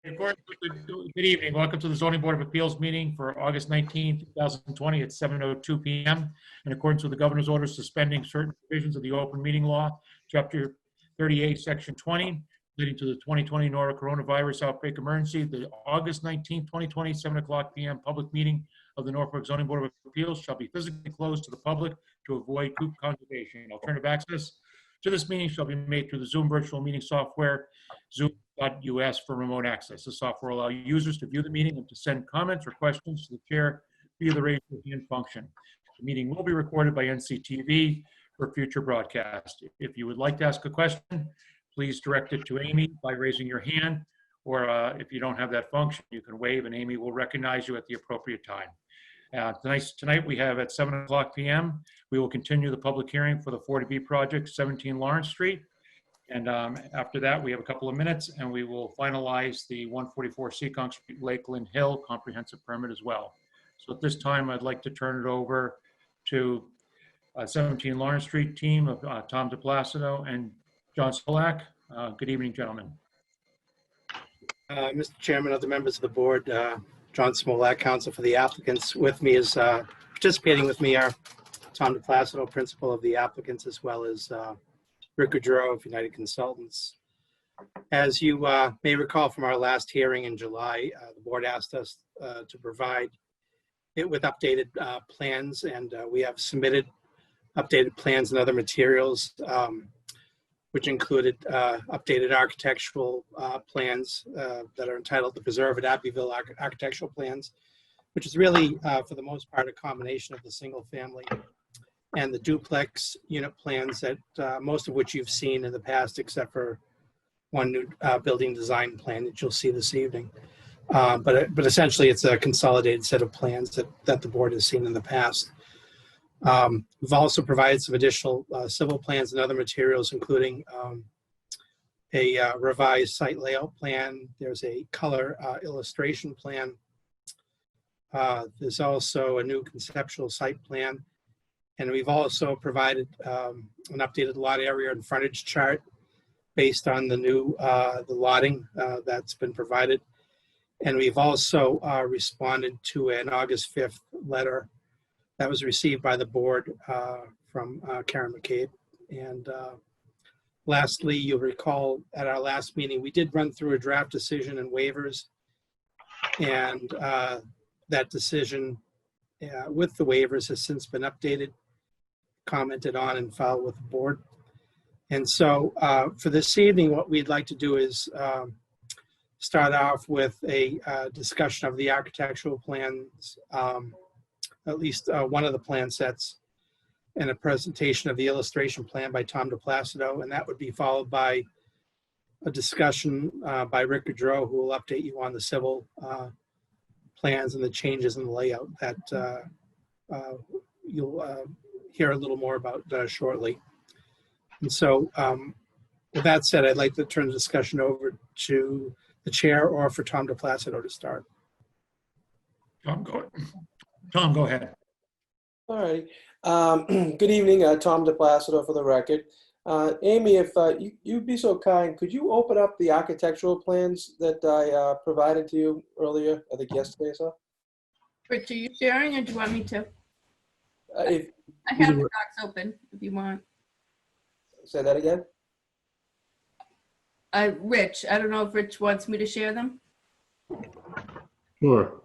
Good evening. Welcome to the Zoning Board of Appeals meeting for August 19, 2020 at 7:02 p.m. In accordance with the governor's order suspending certain provisions of the open meeting law, Chapter 38, Section 20, leading to the 2020 Norfolk coronavirus outbreak emergency, the August 19, 2020, 7 o'clock p.m. public meeting of the Norfolk Zoning Board of Appeals shall be physically closed to the public to avoid group conservation. Alternative access to this meeting shall be made through the Zoom virtual meeting software, Zoom.us for remote access. The software will allow users to view the meeting and to send comments or questions to the chair via the raise your hand function. The meeting will be recorded by NCTV for future broadcast. If you would like to ask a question, please direct it to Amy by raising your hand, or if you don't have that function, you can wave and Amy will recognize you at the appropriate time. Tonight we have at 7 o'clock p.m. we will continue the public hearing for the 40B project, 17 Lawrence Street. And after that, we have a couple of minutes and we will finalize the 144 Seekonk Street, Lakeland Hill comprehensive permit as well. So at this time, I'd like to turn it over to 17 Lawrence Street team of Tom DePlacido and John Smolak. Good evening, gentlemen. Mr. Chairman, other members of the board, John Smolak, counsel for the applicants. With me is participating with me are Tom DePlacido, principal of the applicants, as well as Rick Goudreau of United Consultants. As you may recall from our last hearing in July, the board asked us to provide it with updated plans, and we have submitted updated plans and other materials, which included updated architectural plans that are entitled the Preserve at Abbeyville Architectural Plans, which is really, for the most part, a combination of the single family and the duplex unit plans that most of which you've seen in the past, except for one new building design plan that you'll see this evening. But essentially, it's a consolidated set of plans that the board has seen in the past. We've also provided some additional civil plans and other materials, including a revised site layout plan. There's a color illustration plan. There's also a new conceptual site plan. And we've also provided an updated lot area and frontage chart based on the new the lotting that's been provided. And we've also responded to an August 5th letter that was received by the board from Karen McCabe. And lastly, you'll recall at our last meeting, we did run through a draft decision and waivers. And that decision with the waivers has since been updated, commented on, and filed with the board. And so for this evening, what we'd like to do is start off with a discussion of the architectural plans, at least one of the plan sets, and a presentation of the illustration plan by Tom DePlacido, and that would be followed by a discussion by Rick Goudreau, who will update you on the civil plans and the changes in the layout that you'll hear a little more about shortly. And so with that said, I'd like to turn the discussion over to the chair or for Tom DePlacido to start. Tom, go ahead. All right. Good evening, Tom DePlacido for the record. Amy, if you'd be so kind, could you open up the architectural plans that I provided to you earlier, I think yesterday or so? Rich, are you sharing or do you want me to? If I have the docs open if you want. Say that again? Rich, I don't know if Rich wants me to share them. Sure.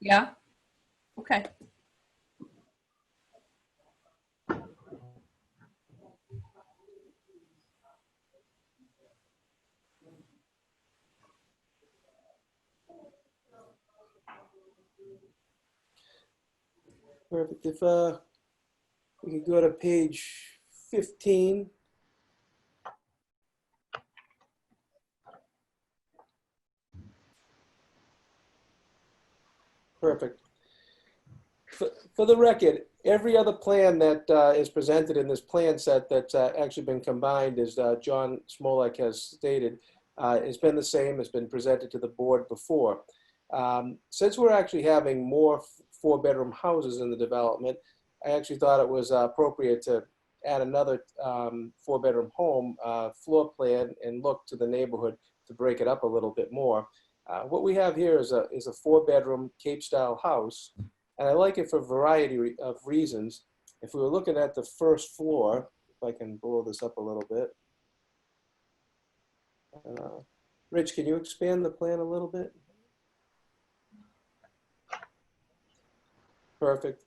Yeah? Okay. Perfect. If we could go to page 15. Perfect. For the record, every other plan that is presented in this plan set that's actually been combined, as John Smolak has stated, has been the same, has been presented to the board before. Since we're actually having more four-bedroom houses in the development, I actually thought it was appropriate to add another four-bedroom home floor plan and look to the neighborhood to break it up a little bit more. What we have here is a 4-bedroom Cape-style house, and I like it for a variety of reasons. If we were looking at the first floor, if I can blow this up a little bit. Rich, can you expand the plan a little bit? Perfect.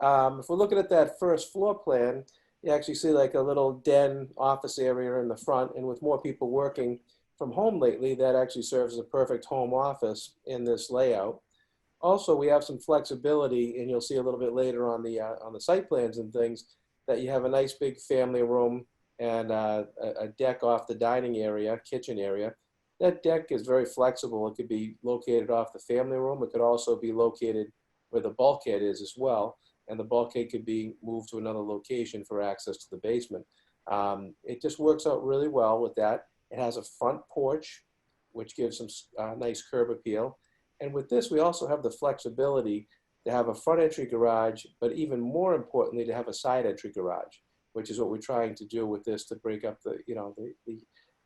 If we're looking at that first floor plan, you actually see like a little den office area in the front, and with more people working from home lately, that actually serves as a perfect home office in this layout. Also, we have some flexibility, and you'll see a little bit later on the site plans and things, that you have a nice big family room and a deck off the dining area, kitchen area. That deck is very flexible. It could be located off the family room. It could also be located where the bulkhead is as well, and the bulkhead could be moved to another location for access to the basement. It just works out really well with that. It has a front porch, which gives some nice curb appeal. And with this, we also have the flexibility to have a front entry garage, but even more importantly, to have a side entry garage, which is what we're trying to do with this, to break up the,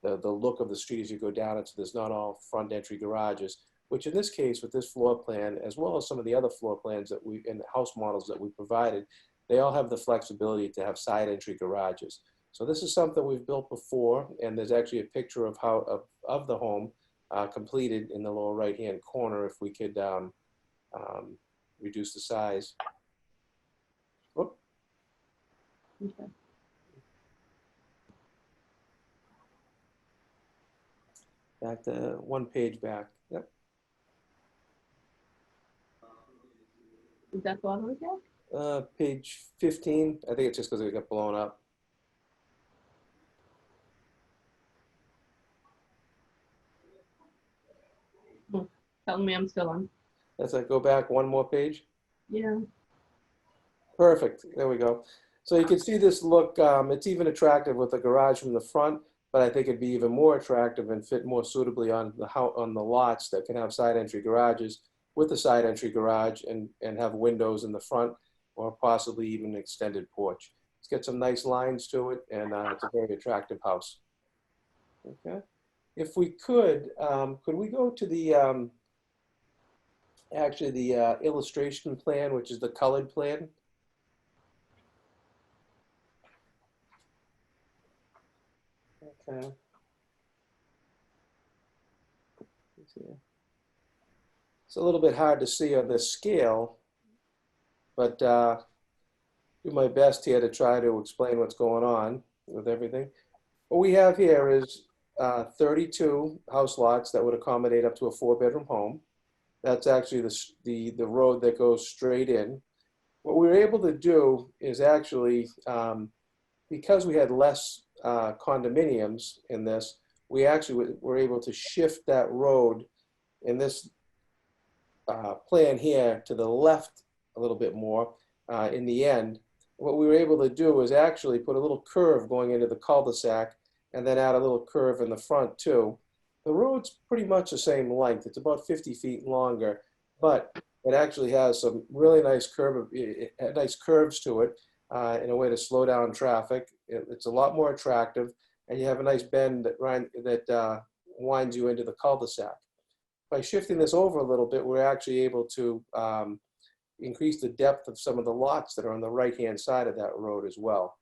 the look of the street as you go down it, so there's not all front entry garages, which in this case, with this floor plan, as well as some of the other floor plans that and the house models that we provided, they all have the flexibility to have side entry garages. So this is something we've built before, and there's actually a picture of of the home completed in the lower right-hand corner if we could reduce the size. Whoop. Okay. Back to one page back. Yep. Is that the one we got? Page 15. I think it's just because it got blown up. Telling me I'm still on. That's it. Go back one more page. Yeah. Perfect. There we go. So you can see this look. It's even attractive with the garage from the front, but I think it'd be even more attractive and fit more suitably on the lots that can have side entry garages, with the side entry garage and have windows in the front, or possibly even an extended porch. It's got some nice lines to it, and it's a very attractive house. Okay. If we could we go to the actually the illustration plan, which is the colored plan? Okay. It's a little bit hard to see on this scale, but do my best here to try to explain what's going on with everything. What we have here is 32 house lots that would accommodate up to a 4-bedroom home. That's actually the road that goes straight in. What we were able to do is actually, because we had less condominiums in this, we actually were able to shift that road in this plan here to the left a little bit more in the end. What we were able to do is actually put a little curve going into the cul-de-sac and then add a little curve in the front too. The road's pretty much the same length. It's about 50 feet longer, but it actually has some really nice curves to it in a way to slow down traffic. It's a lot more attractive, and you have a nice bend that winds you into the cul-de-sac. By shifting this over a little bit, we're actually able to increase the depth of some of the lots that are on the right-hand side of that road as well.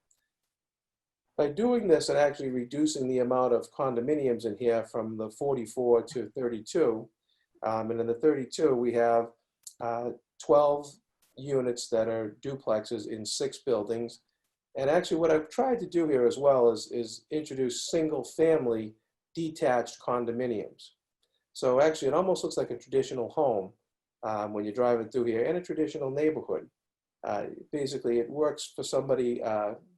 By doing this and actually reducing the amount of condominiums in here from the 44 to 32, and in the 32 we have 12 units that are duplexes in 6 buildings. And actually what I've tried to do here as well is introduce single-family detached condominiums. So actually it almost looks like a traditional home when you're driving through here, in a traditional neighborhood. Basically, it works for somebody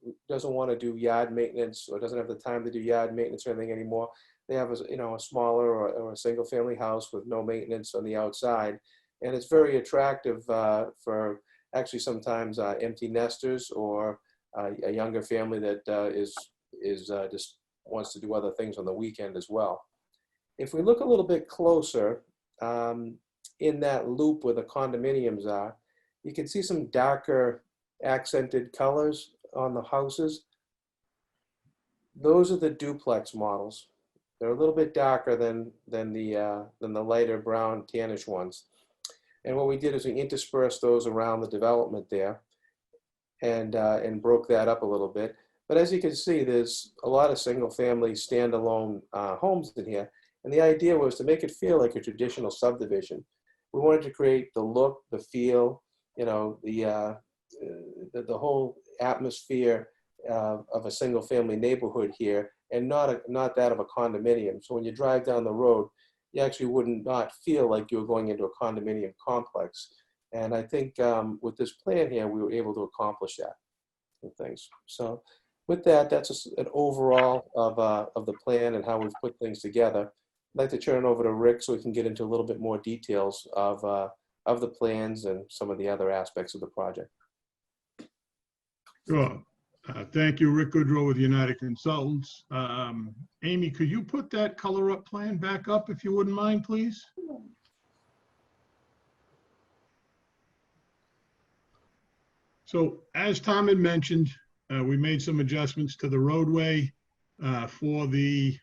who doesn't want to do yard maintenance or doesn't have the time to do yard maintenance or anything anymore. They have a smaller or a single-family house with no maintenance on the outside, and it's very attractive for actually sometimes empty nesters or a younger family that just wants to do other things on the weekend as well. If we look a little bit closer in that loop where the condominiums are, you can see some darker accented colors on the houses. Those are the duplex models. They're a little bit darker than the lighter brown tannish ones. And what we did is we interspersed those around the development there, and broke that up a little bit. But as you can see, there's a lot of single-family standalone homes in here, and the idea was to make it feel like a traditional subdivision. We wanted to create the look, the feel, you know, the whole atmosphere of a single-family neighborhood here, and not that of a condominium. So when you drive down the road, you actually wouldn't not feel like you were going into a condominium complex. And I think with this plan here, we were able to accomplish that and things. So with that, that's just an overall of the plan and how we've put things together. I'd like to turn it over to Rick so we can get into a little bit more details of the plans and some of the other aspects of the project. Sure. Thank you, Rick Goodrow with United Consultants. Amy, could you put that color up plan back up if you wouldn't mind, please? So as Tom had mentioned, we made some adjustments to the roadway for the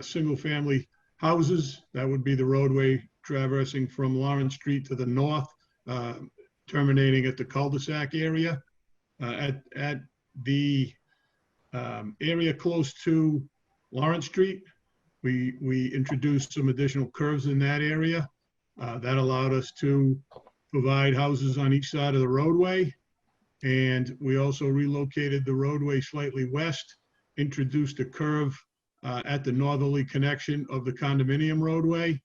single-family houses. That would be the roadway traversing from Lawrence Street to the north, terminating at the cul-de-sac area. At the area close to Lawrence Street, we introduced some additional curves in that area. That allowed us to provide houses on each side of the roadway. And we also relocated the roadway slightly west, introduced a curve at the northerly connection of the condominium roadway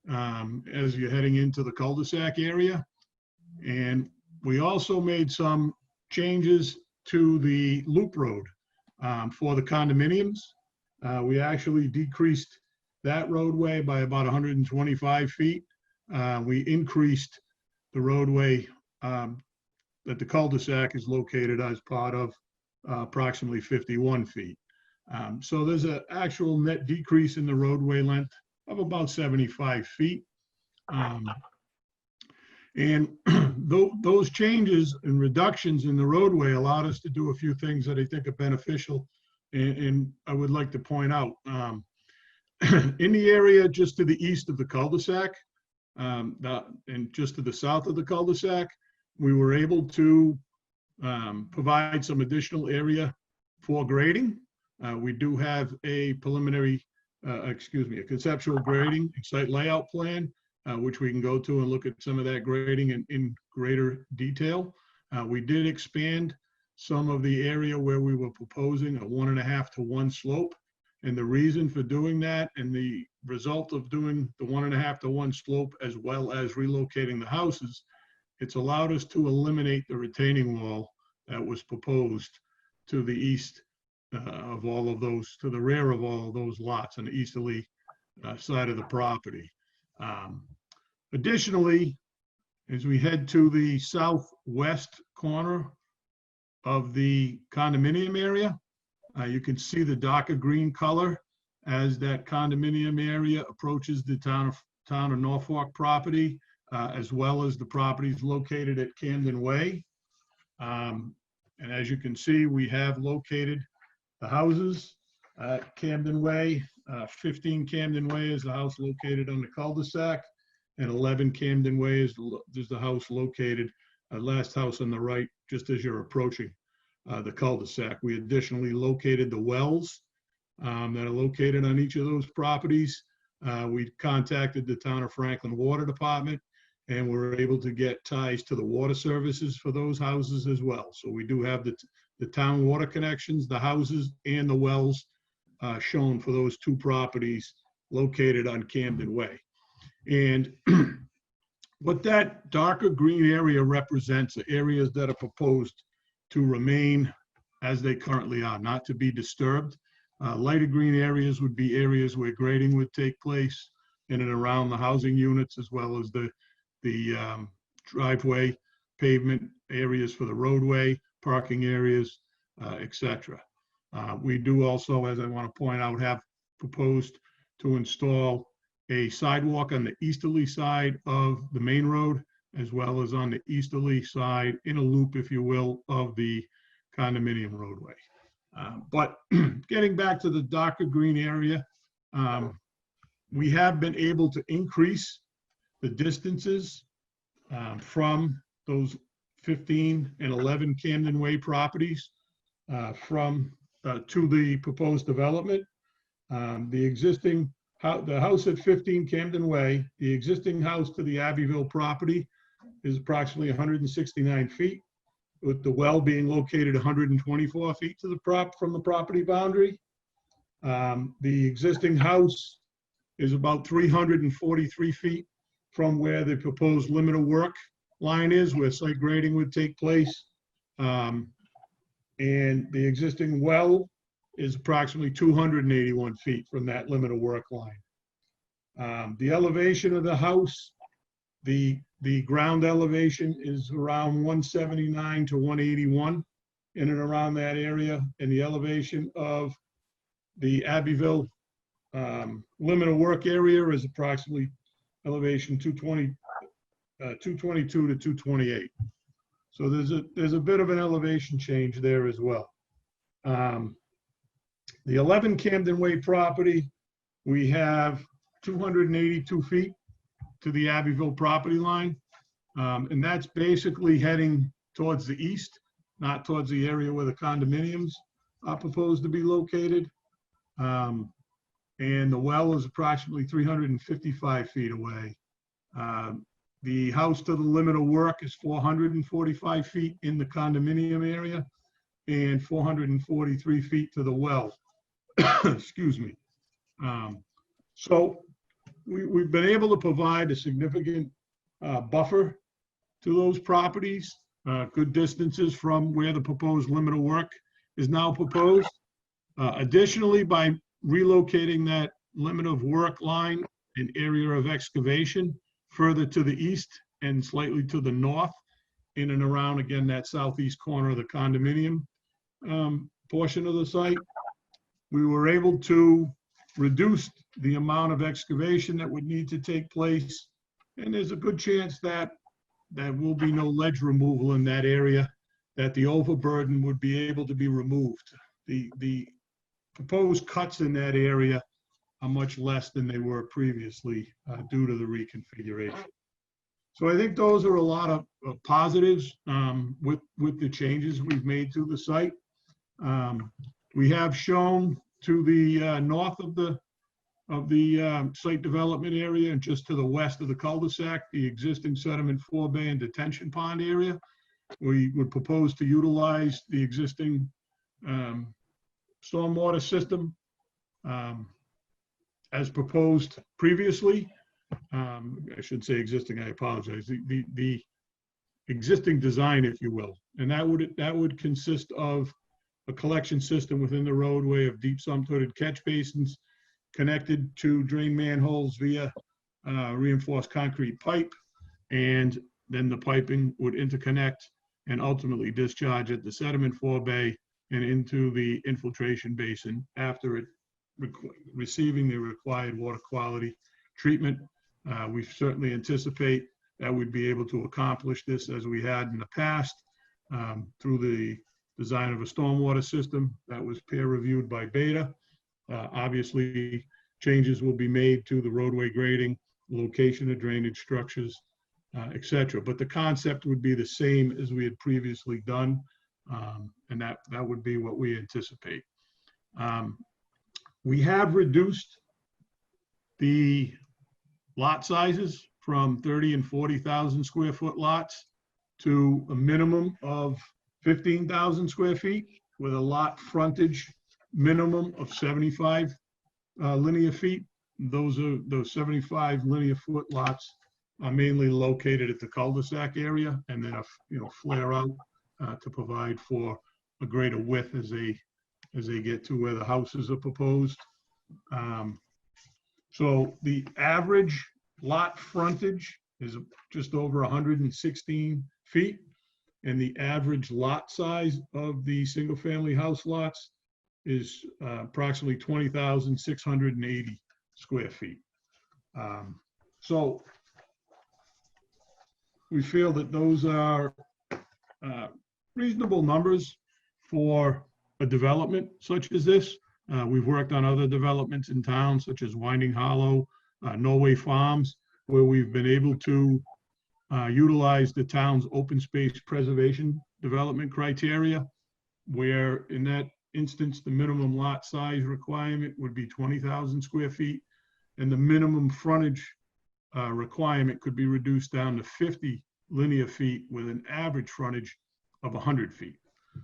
as you're heading into the cul-de-sac area. And we also made some changes to the loop road for the condominiums. We actually decreased that roadway by about 125 feet. We increased the roadway that the cul-de-sac is located as part of approximately 51 feet. So there's an actual net decrease in the roadway length of about 75 feet. And those changes and reductions in the roadway allowed us to do a few things that I think are beneficial. And I would like to point out, in the area just to the east of the cul-de-sac, and just to the south of the cul-de-sac, we were able to provide some additional area for grading. We do have a preliminary, a conceptual grading and site layout plan, which we can go to and look at some of that grading in greater detail. We did expand some of the area where we were proposing a 1.5 to 1 slope. And the reason for doing that and the result of doing the 1.5 to 1 slope, as well as relocating the houses, it's allowed us to eliminate the retaining wall that was proposed to the east of all of those, to the rear of all of those lots on the easterly side of the property. Additionally, as we head to the southwest corner of the condominium area, you can see the darker green color as that condominium area approaches the town of Norfolk property, as well as the properties located at Camden Way. And as you can see, we have located the houses at Camden Way. 15 Camden Way is the house located on the cul-de-sac, and 11 Camden Way is the house located, last house on the right, just as you're approaching the cul-de-sac. We additionally located the wells that are located on each of those properties. We contacted the town of Franklin Water Department, and we're able to get ties to the water services for those houses as well. So we do have the town water connections, the houses, and the wells shown for those two properties located on Camden Way. And what that darker green area represents are areas that are proposed to remain as they currently are, not to be disturbed. Lighter green areas would be areas where grading would take place in and around the housing units, as well as the driveway, pavement areas for the roadway, parking areas, etc. We do also, as I want to point out, have proposed to install a sidewalk on the easterly side of the main road, as well as on the easterly side, in a loop, if you will, of the condominium roadway. But getting back to the darker green area, We have been able to increase the distances from those 15 and 11 Camden Way properties to the proposed development. The house at 15 Camden Way, the existing house to the Abbeyville property is approximately 169 feet, with the well being located 124 feet from the property boundary. The existing house is about 343 feet from where the proposed limit of work line is, where site grading would take place. And the existing well is approximately 281 feet from that limit of work line. The elevation of the house, the ground elevation is around 179 to 181 in and around that area. And the elevation of the Abbeyville limit of work area is approximately elevation 222 to 228. So there's a bit of an elevation change there as well. The 11 Camden Way property, we have 282 feet to the Abbeyville property line. And that's basically heading towards the east, not towards the area where the condominiums are proposed to be located. And the well is approximately 355 feet away. The house to the limit of work is 445 feet in the condominium area and 443 feet to the well. Excuse me. So we've been able to provide a significant buffer to those properties, good distances from where the proposed limit of work is now proposed. Additionally, by relocating that limit of work line and area of excavation further to the east and slightly to the north, in and around, again, that southeast corner of the condominium portion of the site, we were able to reduce the amount of excavation that would need to take place. And there's a good chance that there will be no ledge removal in that area, that the overburden would be able to be removed. The proposed cuts in that area are much less than they were previously due to the reconfiguration. So I think those are a lot of positives with the changes we've made to the site. We have shown to the north of the site development area and just to the west of the cul-de-sac, the existing sediment forebay and detention pond area. We would propose to utilize the existing stormwater system as proposed previously. I should say existing, I apologize. The existing design, if you will, and that would consist of a collection system within the roadway of deep sump-hooded catch basins connected to drain manholes via reinforced concrete pipe, and then the piping would interconnect and ultimately discharge at the sediment forebay and into the infiltration basin after it receiving the required water quality treatment. We certainly anticipate that we'd be able to accomplish this as we had in the past through the design of a stormwater system that was peer reviewed by Beta. Obviously, changes will be made to the roadway grading, location of drainage structures, etc. But the concept would be the same as we had previously done, and that would be what we anticipate. We have reduced the lot sizes from 30 and 40,000 square foot lots to a minimum of 15,000 square feet with a lot frontage minimum of 75 linear feet. Those 75 linear foot lots are mainly located at the cul-de-sac area, and then flare out to provide for a greater width as they get to where the houses are proposed. So the average lot frontage is just over 116 feet, and the average lot size of the single-family house lots is approximately 20,680 square feet. So we feel that those are reasonable numbers for a development such as this. We've worked on other developments in town, such as Winding Hollow, Norway Farms, where we've been able to utilize the town's open space preservation development criteria, where in that instance, the minimum lot size requirement would be 20,000 square feet, and the minimum frontage requirement could be reduced down to 50 linear feet with an average frontage of 100 feet.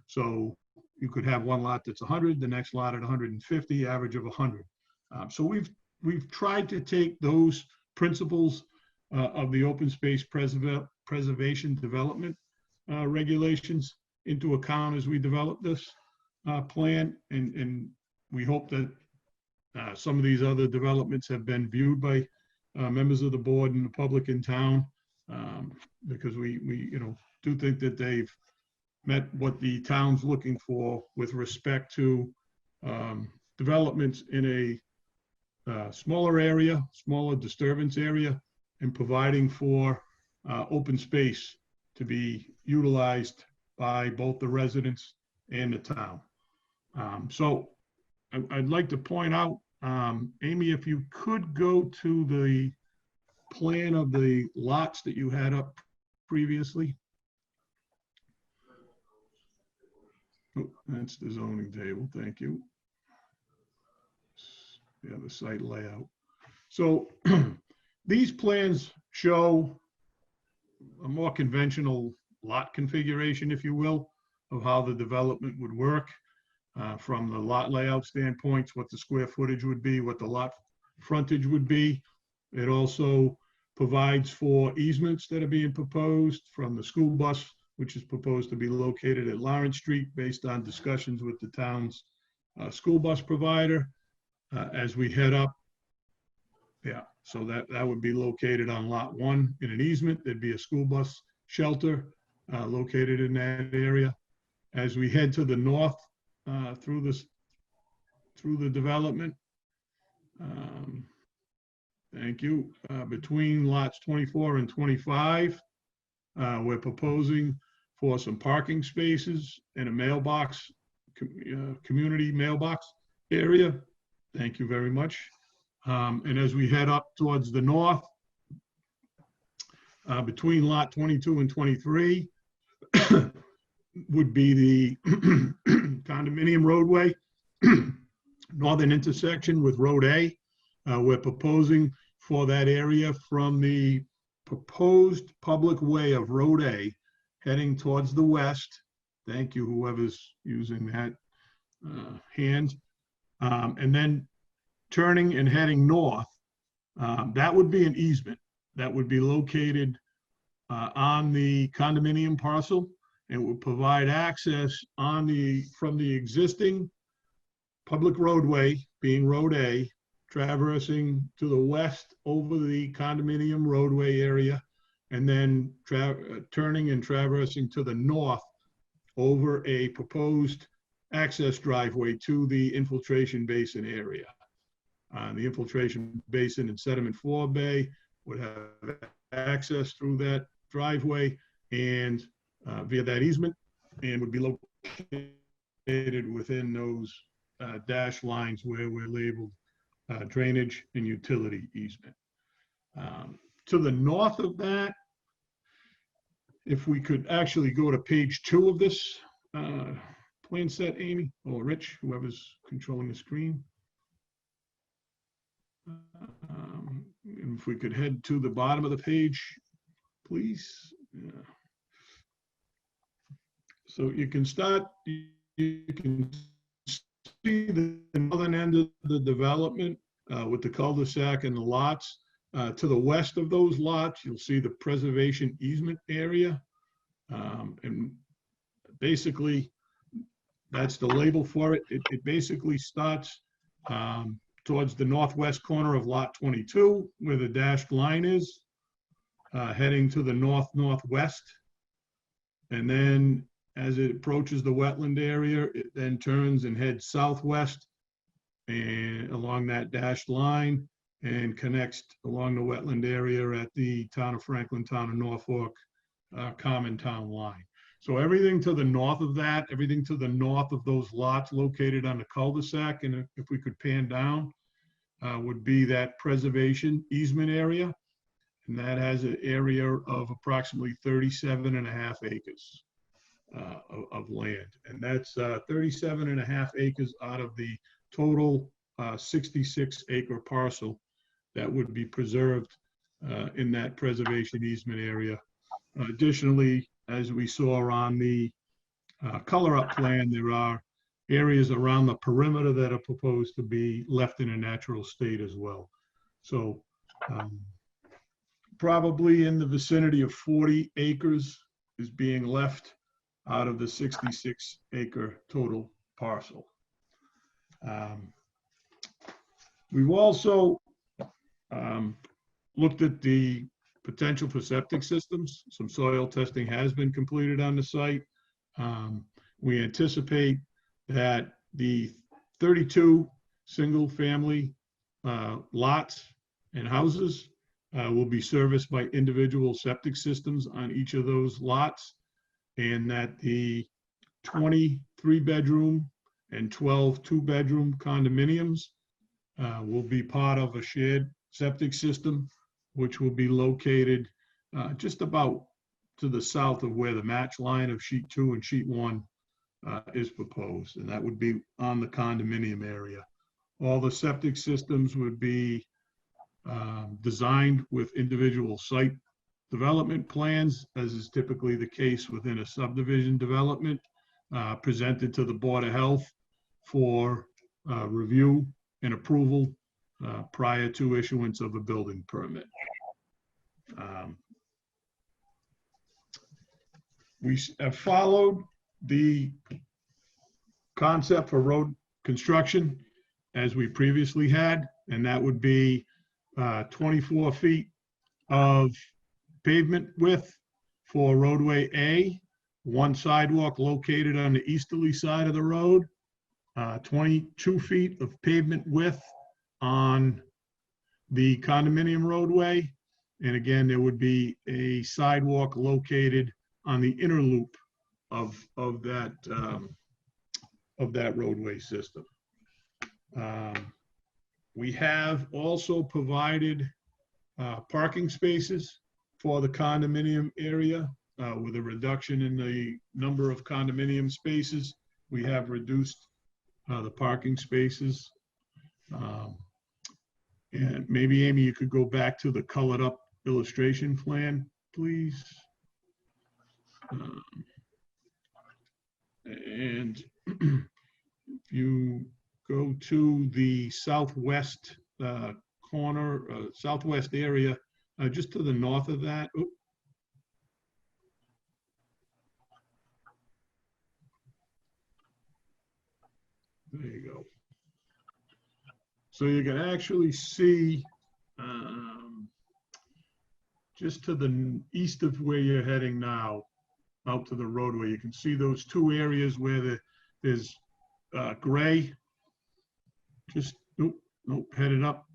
So you could have one lot that's 100, the next lot at 150, average of 100. So we've tried to take those principles of the open space preservation development regulations into account as we develop this plan, and we hope that some of these other developments have been viewed by members of the board and the public in town, because we do think that they've met what the town's looking for with respect to developments in a smaller area, smaller disturbance area, and providing for open space to be utilized by both the residents and the town. So I'd like to point out, Amy, if you could go to the plan of the lots that you had up previously. Oh, that's the zoning table, thank you. Yeah, the site layout. So these plans show a more conventional lot configuration, if you will, of how the development would work from the lot layout standpoints, what the square footage would be, what the lot frontage would be. It also provides for easements that are being proposed from the school bus, which is proposed to be located at Lawrence Street based on discussions with the town's school bus provider. As we head up, yeah, so that would be located on lot 1 in an easement. There'd be a school bus shelter located in that area. As we head to the north through the development, thank you, between lots 24 and 25, we're proposing for some parking spaces and a mailbox, community mailbox area. Thank you very much. And as we head up towards the north, between lot 22 and 23 would be the condominium roadway, northern intersection with Road A. We're proposing for that area from the proposed public way of Road A heading towards the west. Thank you, whoever's using that hand. And then turning and heading north, that would be an easement that would be located on the condominium parcel, and would provide access from the existing public roadway, being Road A, traversing to the west over the condominium roadway area, and then turning and traversing to the north over a proposed access driveway to the infiltration basin area. The infiltration basin and sediment forebay would have access through that driveway and via that easement, and would be located within those dash lines where we're labeled drainage and utility easement. To the north of that, if we could actually go to page 2 of this plan set, Amy, or Rich, whoever's controlling the screen. If we could head to the bottom of the page, please. Yeah. So you can see the northern end of the development with the cul-de-sac and the lots. To the west of those lots, you'll see the preservation easement area. And basically, that's the label for it. It basically starts towards the northwest corner of lot 22, where the dashed line is, heading to the north-northwest. And then as it approaches the wetland area, it then turns and heads southwest and along that dashed line and connects along the wetland area at the town of Franklin, town of Norfolk, common town line. So everything to the north of that, everything to the north of those lots located on the cul-de-sac, and if we could pan down, would be that preservation easement area. And that has an area of approximately 37.5 acres of land. And that's 37.5 acres out of the total 66-acre parcel that would be preserved in that preservation easement area. Additionally, as we saw on the color-up plan, there are areas around the perimeter that are proposed to be left in a natural state as well. So probably in the vicinity of 40 acres is being left out of the 66-acre total parcel. We've also looked at the potential for septic systems. Some soil testing has been completed on the site. We anticipate that the 32 single-family lots and houses will be serviced by individual septic systems on each of those lots, and that the 20 3-bedroom and 12 2-bedroom condominiums will be part of a shared septic system, which will be located just about to the south of where the match line of sheet 2 and sheet 1 is proposed, and that would be on the condominium area. All the septic systems would be designed with individual site development plans, as is typically the case within a subdivision development, presented to the Board of Health for review and approval prior to issuance of a building permit. We have followed the concept for road construction as we previously had, and that would be 24 feet of pavement width for roadway A, 1 sidewalk located on the easterly side of the road, 22 feet of pavement width on the condominium roadway, and again, there would be a sidewalk located on the inner loop of that roadway system. We have also provided parking spaces for the condominium area. With a reduction in the number of condominium spaces, we have reduced the parking spaces. And maybe, Amy, you could go back to the colored up illustration plan, please. And if you go to the southwest corner, southwest area, just to the north of that. Oop. There you go. So you can actually see just to the east of where you're heading now, out to the roadway, you can see those 2 areas where there's gray. Just, nope, headed up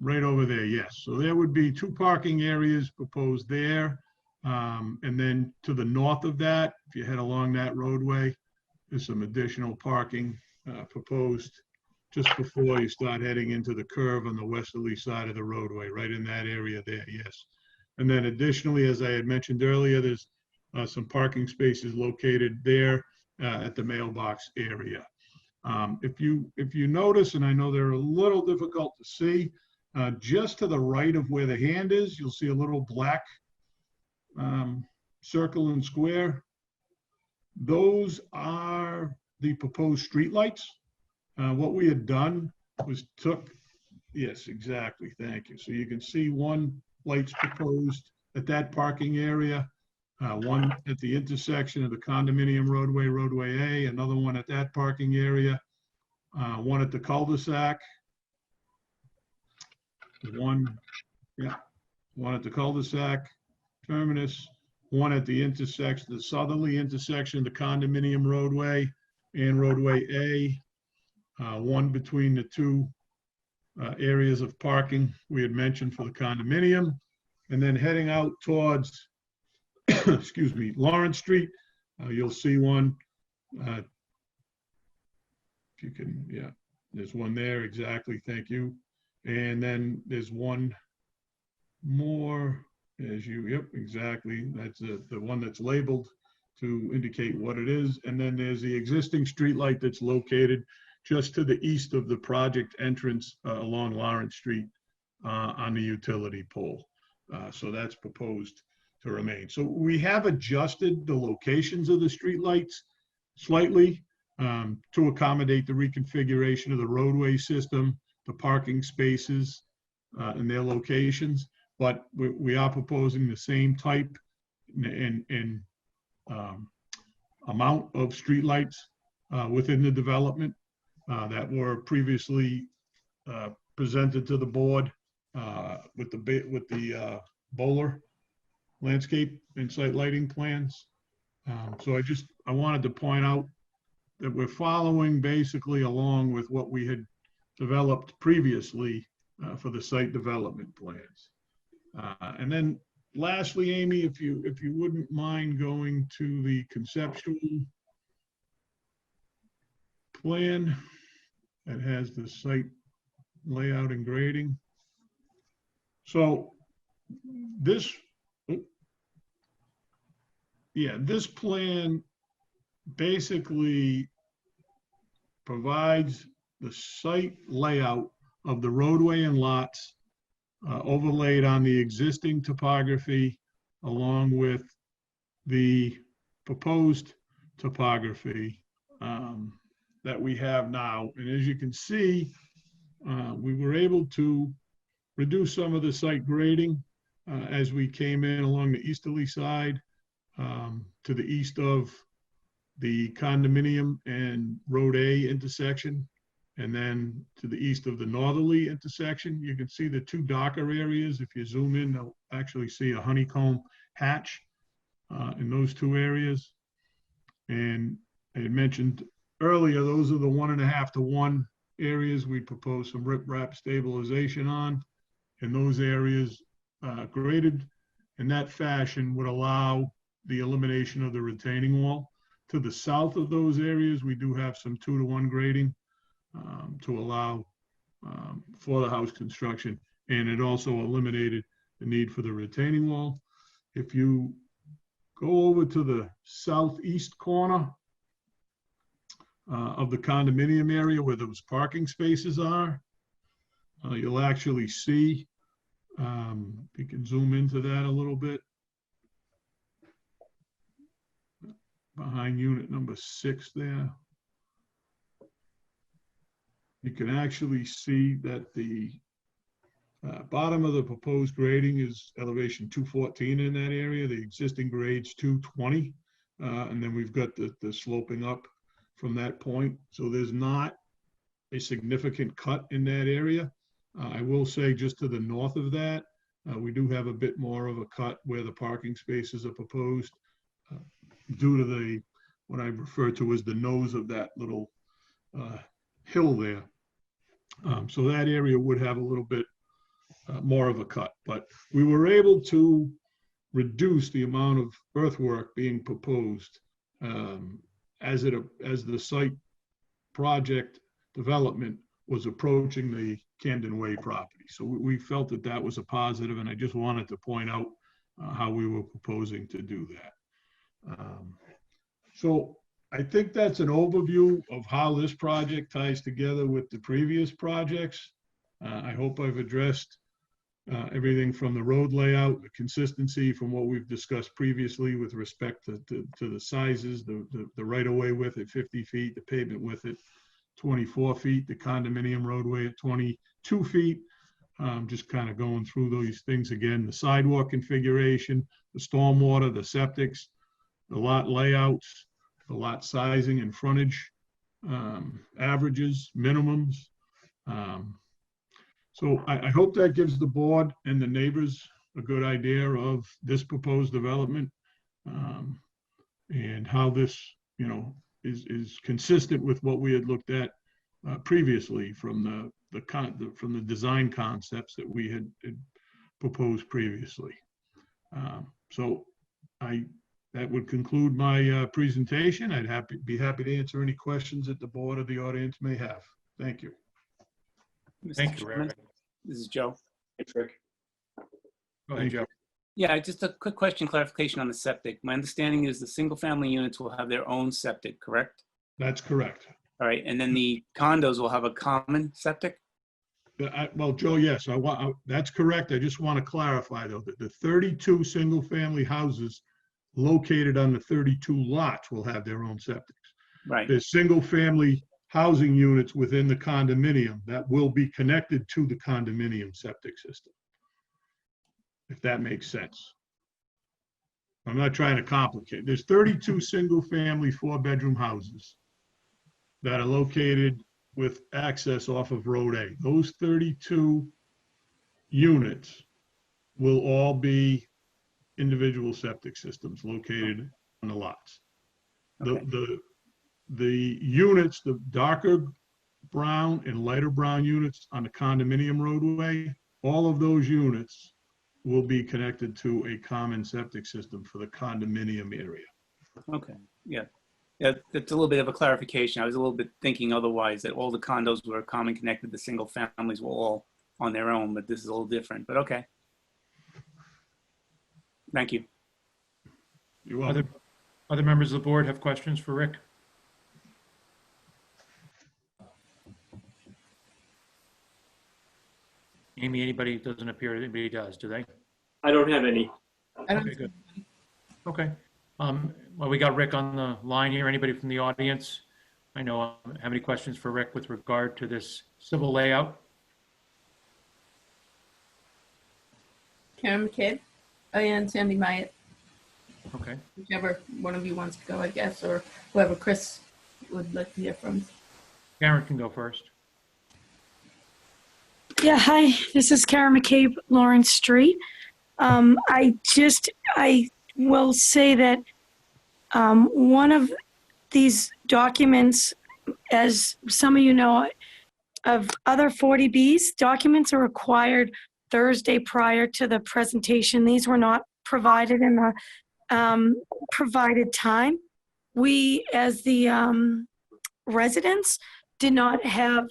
right over there, yes. So there would be 2 parking areas proposed there. And then to the north of that, if you head along that roadway, there's some additional parking proposed just before you start heading into the curve on the westerly side of the roadway, right in that area there, yes. And then additionally, as I had mentioned earlier, there's some parking spaces located there at the mailbox area. If you notice, and I know they're a little difficult to see, just to the right of where the hand is, you'll see a little black circle and square. Those are the proposed streetlights. What we had done was yes, exactly, thank you. So you can see 1 lights proposed at that parking area, 1 at the intersection of the condominium roadway, roadway A, another 1 at that parking area, 1 at the cul-de-sac, 1 at the cul-de-sac terminus, 1 at the intersection, the southerly intersection, the condominium roadway and roadway A, 1 between the 2 areas of parking we had mentioned for the condominium, and then heading out towards, excuse me, Lawrence Street, You'll see one. If you can, yeah, there's one there, exactly, thank you. And then there's one more yep, exactly. That's the one that's labeled to indicate what it is. And then there's the existing street light that's located just to the east of the project entrance along Lawrence Street on the utility pole. So that's proposed to remain. So we have adjusted the locations of the street lights slightly to accommodate the reconfiguration of the roadway system, the parking spaces and their locations. But we are proposing the same type and amount of streetlights within the development that were previously presented to the board with the Bowler landscape and site lighting plans. So I wanted to point out that we're following basically along with what we had developed previously for the site development plans. And then lastly, Amy, if you wouldn't mind going to the conceptual plan that has the site layout and grading. So this plan basically provides the site layout of the roadway and lots overlaid on the existing topography along with the proposed topography that we have now. And as you can see, we were able to reduce some of the site grading as we came in along the easterly side to the east of the condominium and Road A intersection, and then to the east of the northerly intersection. You can see the two darker areas. If you zoom in, they'll actually see a honeycomb hatch in those two areas. And I had mentioned earlier, those are the 1.5 to 1 areas we propose some riprap stabilization on. And those areas graded in that fashion would allow the elimination of the retaining wall. To the south of those areas, we do have some 2 to 1 grading to allow for the house construction. And it also eliminated the need for the retaining wall. If you go over to the southeast corner of the condominium area where those parking spaces are, you'll actually see, you can zoom into that a little bit, behind unit number 6 there. You can actually see that the bottom of the proposed grading is elevation 214 in that area. The existing grade's 220. And then we've got the sloping up from that point. So there's not a significant cut in that area. I will say just to the north of that, we do have a bit more of a cut where the parking spaces are proposed due to what I refer to as the nose of that little hill there. So that area would have a little bit more of a cut, but we were able to reduce the amount of earthwork being proposed as the site project development was approaching the Camden Way property. So we felt that that was a positive, and I just wanted to point out how we were proposing to do that. So I think that's an overview of how this project ties together with the previous projects. I hope I've addressed everything from the road layout, the consistency from what we've discussed previously with respect to the sizes, the right-of-way width at 50 feet, the pavement width at 24 feet, the condominium roadway at 22 feet. Just kind of going through those things again, the sidewalk configuration, the stormwater, the septics, the lot layouts, the lot sizing and frontage, averages, minimums. So I hope that gives the board and the neighbors a good idea of this proposed development and how this, is consistent with what we had looked at previously from the design concepts that we had proposed previously. So I that would conclude my presentation. I'd be happy to answer any questions that the board or the audience may have. Thank you. Thank Mr. you, Chairman, Rick. this is Joe. Thanks, Rick. Go ahead, Thank Joe. you. Yeah, just a quick question, clarification on the septic. My understanding is the single-family units will have their own septic, correct? That's correct. All right, and then the condos will have a common septic? Well, Joe, yes, that's correct. I just want to clarify, though, that the 32 single-family houses located on the 32 lots will have their own septics. Right, There's single-family housing units within the condominium that will be connected to the condominium septic system, if that makes sense. I'm not trying to complicate. There's 32 single-family, 4-bedroom houses that are located with access off of Road A. Those 32 units will all be individual septic systems located on the lots. The units, the darker brown and lighter brown units on the condominium roadway, all of those units will be connected to a common septic system for the condominium area. okay, yeah. Yeah, that's a little bit of a clarification. I was a little bit thinking otherwise, that all the condos were common connected, the single families were all on their own, but this is a little different, but okay. Thank you. You're welcome. Other members of the board have questions for Rick? Amy, anybody? Doesn't appear anybody does, do they? I don't have any. I don't Okay, good. Okay. Well, we got Rick on the line here. Anybody from the audience? I know, have any questions for Rick with regard to this civil layout? Karen McCabe, and Sandy Myatt, Okay. whichever one of you wants to go, I guess, or whoever Chris would like to hear from. Karen can go first. Yeah, hi, this is Karen McCabe, Lawrence Street. I will say that one of these documents, as some of you know, of other 40Bs, documents are required Thursday prior to the presentation. These were not provided in the provided time. We, as the residents, did not have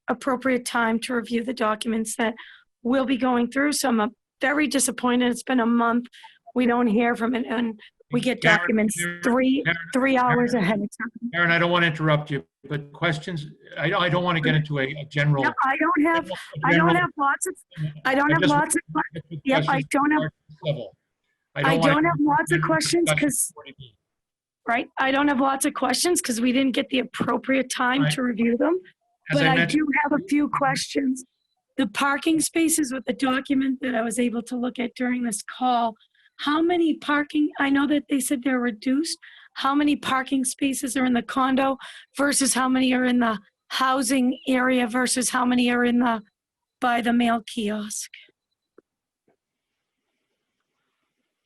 appropriate time to review the documents that we'll be going through. So I'm very disappointed. It's been a month. We don't hear from it, and we get Karen, documents Karen, three hours ahead of time. Aaron, I don't want to interrupt you, but questions, I don't want to get into a general. No, I don't have lots of, yep, I don't have lots of questions because, right, I don't have lots of questions because we didn't get the appropriate time to review them. But I do have a few questions. The parking spaces with the document that I was able to look at during this call, how many parking, I know that they said they're reduced. How many parking spaces are in the condo versus how many are in the housing area versus how many are in the, by the mail kiosk?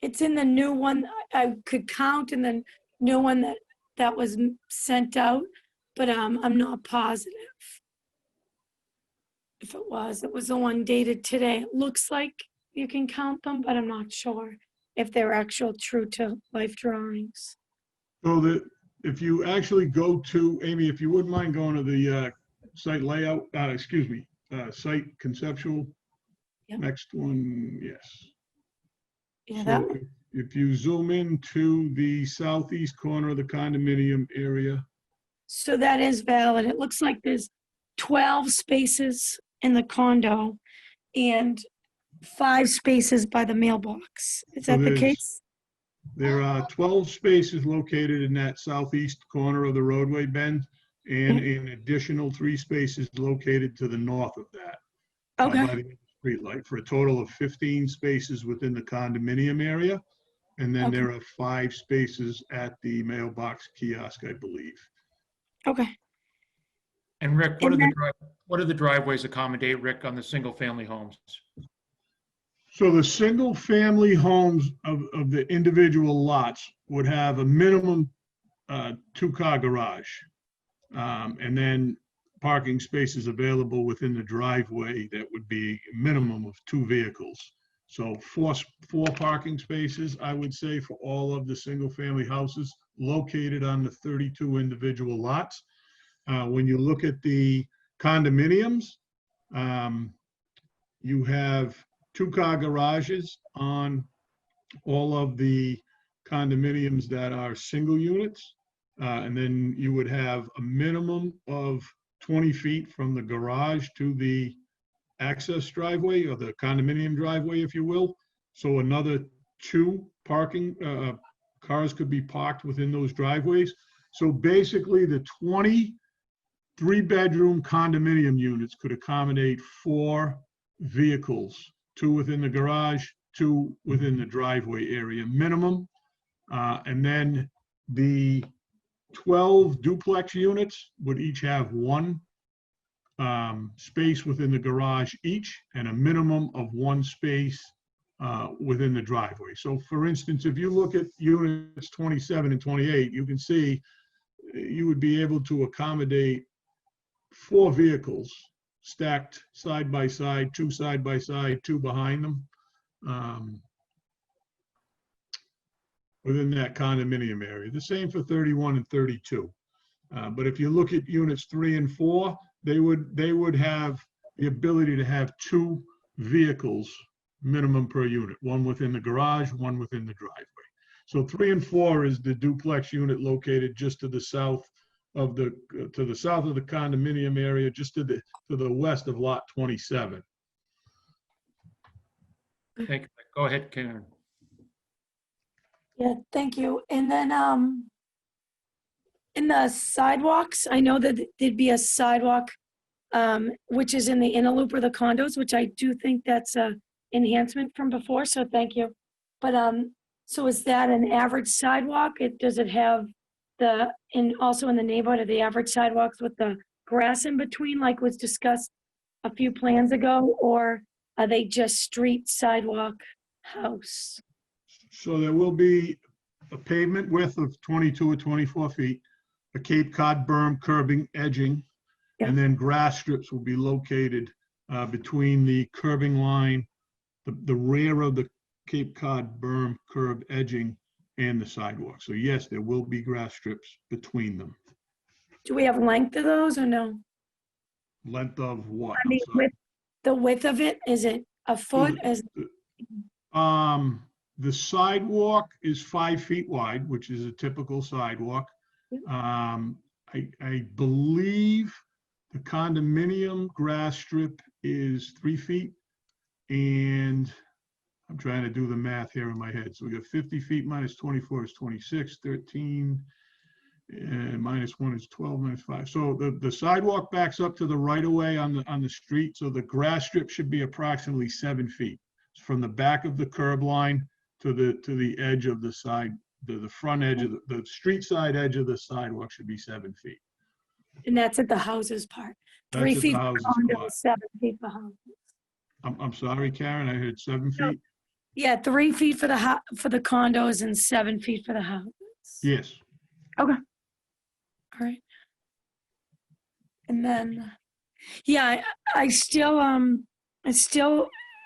It's in the new one. I could count in the new one that was sent out, but I'm not positive. If it was the one dated today. It looks like you can count them, but I'm not sure if they're actual true to life drawings. So if you actually go to, Amy, if you wouldn't mind going to the site layout, site conceptual. Yep. Next one, yes. Yeah, So that one. if you zoom into the southeast corner of the condominium area, So that is valid. It looks like there's 12 spaces in the condo and 5 spaces by the mailbox. Is So that the there's- case? there are 12 spaces located in that southeast corner of the roadway bend, and an additional 3 spaces located to the north of that. Okay. By the street light, for a total of 15 spaces within the condominium area. And then Okay. there are 5 spaces at the mailbox kiosk, I believe. Okay. And Rick, what do the driveways accommodate, Rick, on the single-family homes? So the single-family homes of the individual lots would have a minimum 2-car garage. And then parking spaces available within the driveway that would be a minimum of 2 vehicles. So four parking spaces, I would say, for all of the single-family houses located on the 32 individual lots. When you look at the condominiums, you have 2-car garages on all of the condominiums that are single units. And then you would have a minimum of 20 feet from the garage to the access driveway, or the condominium driveway, if you will. So another 2 parking cars could be parked within those driveways. So basically, the 20 3-bedroom condominium units could accommodate 4 vehicles, 2 within the garage, 2 within the driveway area minimum. And then the 12 duplex units would each have 1 space within the garage each, and a minimum of 1 space within the driveway. So for instance, if you look at units 27 and 28, you can see you would be able to accommodate 4 vehicles stacked side by side, 2 side by side, 2 behind them, within that condominium area. The same for 31 and 32. But if you look at units 3 and 4, they would have the ability to have 2 vehicles minimum per unit, 1 within the garage, 1 within the driveway. So 3 and 4 is the duplex unit located just to the south of the condominium area, just to the west of lot 27. Thank you. Go ahead, Karen. Yeah, thank you. And then in the sidewalks, I know that there'd be a sidewalk which is in the inner loop of the condos, which I do think that's a enhancement from before, so thank you. But so is that an average sidewalk? Does it have also in the neighborhood of the average sidewalks with the grass in between, like was discussed a few plans ago, or are they just street sidewalk house? So there will be a pavement width of 22 or 24 feet, a Cape Cod berm curbing edging, Yeah. and then grass strips will be located between the curbing line, the rear of the Cape Cod berm curb edging, and the sidewalk. So yes, there will be grass strips between them. Do we have length of those or no? Length of what? I mean, I'm sorry. the width of it, is it a foot? The sidewalk is 5 feet wide, which is a typical sidewalk. I believe the condominium grass strip is 3 feet, and I'm trying to do the math here in my head. So we got 50 feet minus 24 is 26, 13, and minus 1 is 12, minus 5. So the sidewalk backs up to the right of way on the street. So the grass strip should be approximately 7 feet from the back of the curb line to the edge of the side, the front edge of the street side edge of the sidewalk should be 7 feet. And that's at the houses part. That's 3 at the feet for houses condos, part. 7 feet for houses. I'm sorry, Karen, I heard 7 No. feet? Yeah, 3 feet for the condos and 7 feet for the houses. Yes. All right. And then, yeah, I still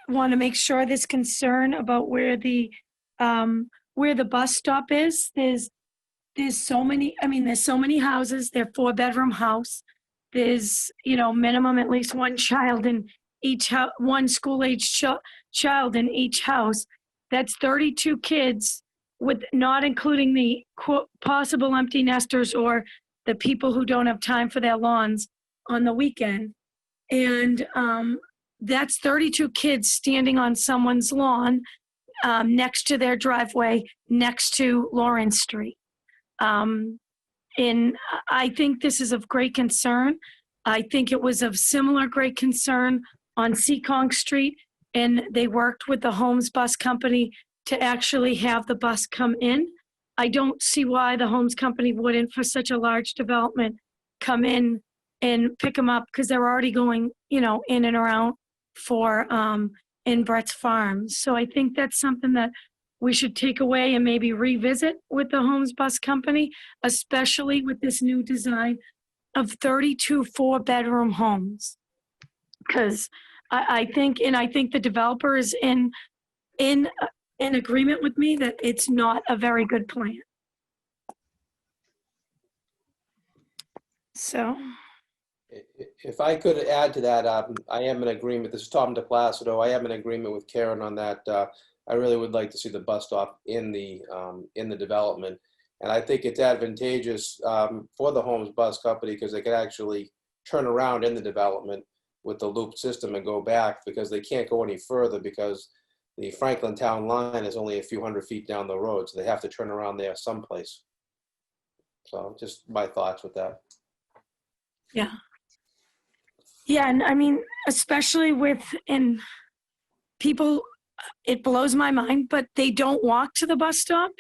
want to make sure there's concern about where the bus stop is. There's so many, there's so many houses. They're 4-bedroom house. There's, minimum at least 1 child in each house, 1 school-age child in each house. That's 32 kids, with not including the possible empty nesters or the people who don't have time for their lawns on the weekend. And that's 32 kids standing on someone's lawn next to their driveway, next to Lawrence Street. And I think this is of great concern. I think it was of similar great concern on Seekonk Street, and they worked with the Holmes Bus Company to actually have the bus come in. I don't see why the Holmes Company wouldn't, for such a large development, come in and pick them up, because they're already going, in and around for in Brett's Farms. So I think that's something that we should take away and maybe revisit with the Holmes Bus Company, especially with this new design of 32 4-bedroom homes. Because I think the developer is in in agreement with me that it's not a very good plan. So, If I could add to that, I am in agreement. This is Tom DePlacido. I am in agreement with Karen on that. I really would like to see the bus stop in the development. And I think it's advantageous for the Holmes Bus Company because they can actually turn around in the development with the loop system and go back, because they can't go any further because the Franklin Town line is only a few hundred feet down the road. So they have to turn around there someplace. So just my thoughts with that. yeah. Yeah, and I mean, especially in people, it blows my mind, but they don't walk to the bus stop.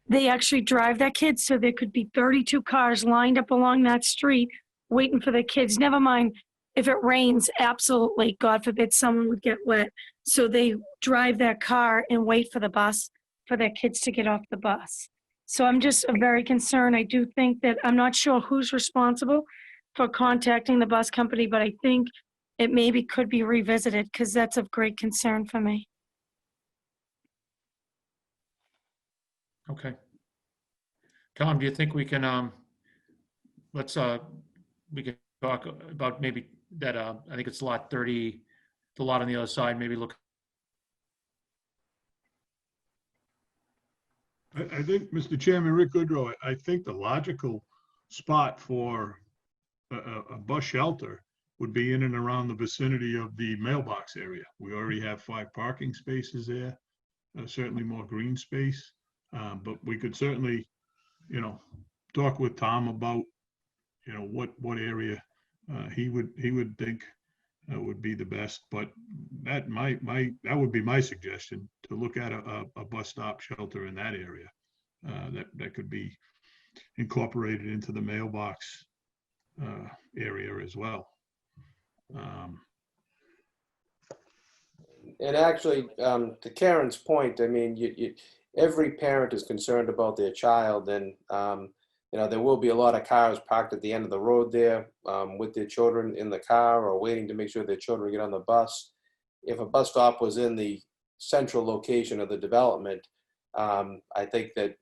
They actually drive their kids, so there could be 32 cars lined up along that street waiting for their kids. Never mind if it rains, absolutely, God forbid, someone would get wet. So they drive their car and wait for the bus for their kids to get off the bus. So I'm just very concerned. I do think that I'm not sure who's responsible for contacting the bus company, but I think it maybe could be revisited because that's of great concern for me. Okay. Tom, do you think we can, we can talk about maybe that, I think it's lot 30, the lot on the other side, maybe look. I think, Mr. Chairman, Rick Goodrow, I think the logical spot for a bus shelter would be in and around the vicinity of the mailbox area. We already have 5 parking spaces there, certainly more green space. But we could certainly, talk with Tom about, what area he would think would be the best. But that would be my suggestion, to look at a bus stop shelter in that area that could be incorporated into the mailbox area as well. And actually, to Karen's point, I mean, every parent is concerned about their child, and there will be a lot of cars parked at the end of the road there with their children in the car or waiting to make sure their children get on the bus. If a bus stop was in the central location of the development, I think that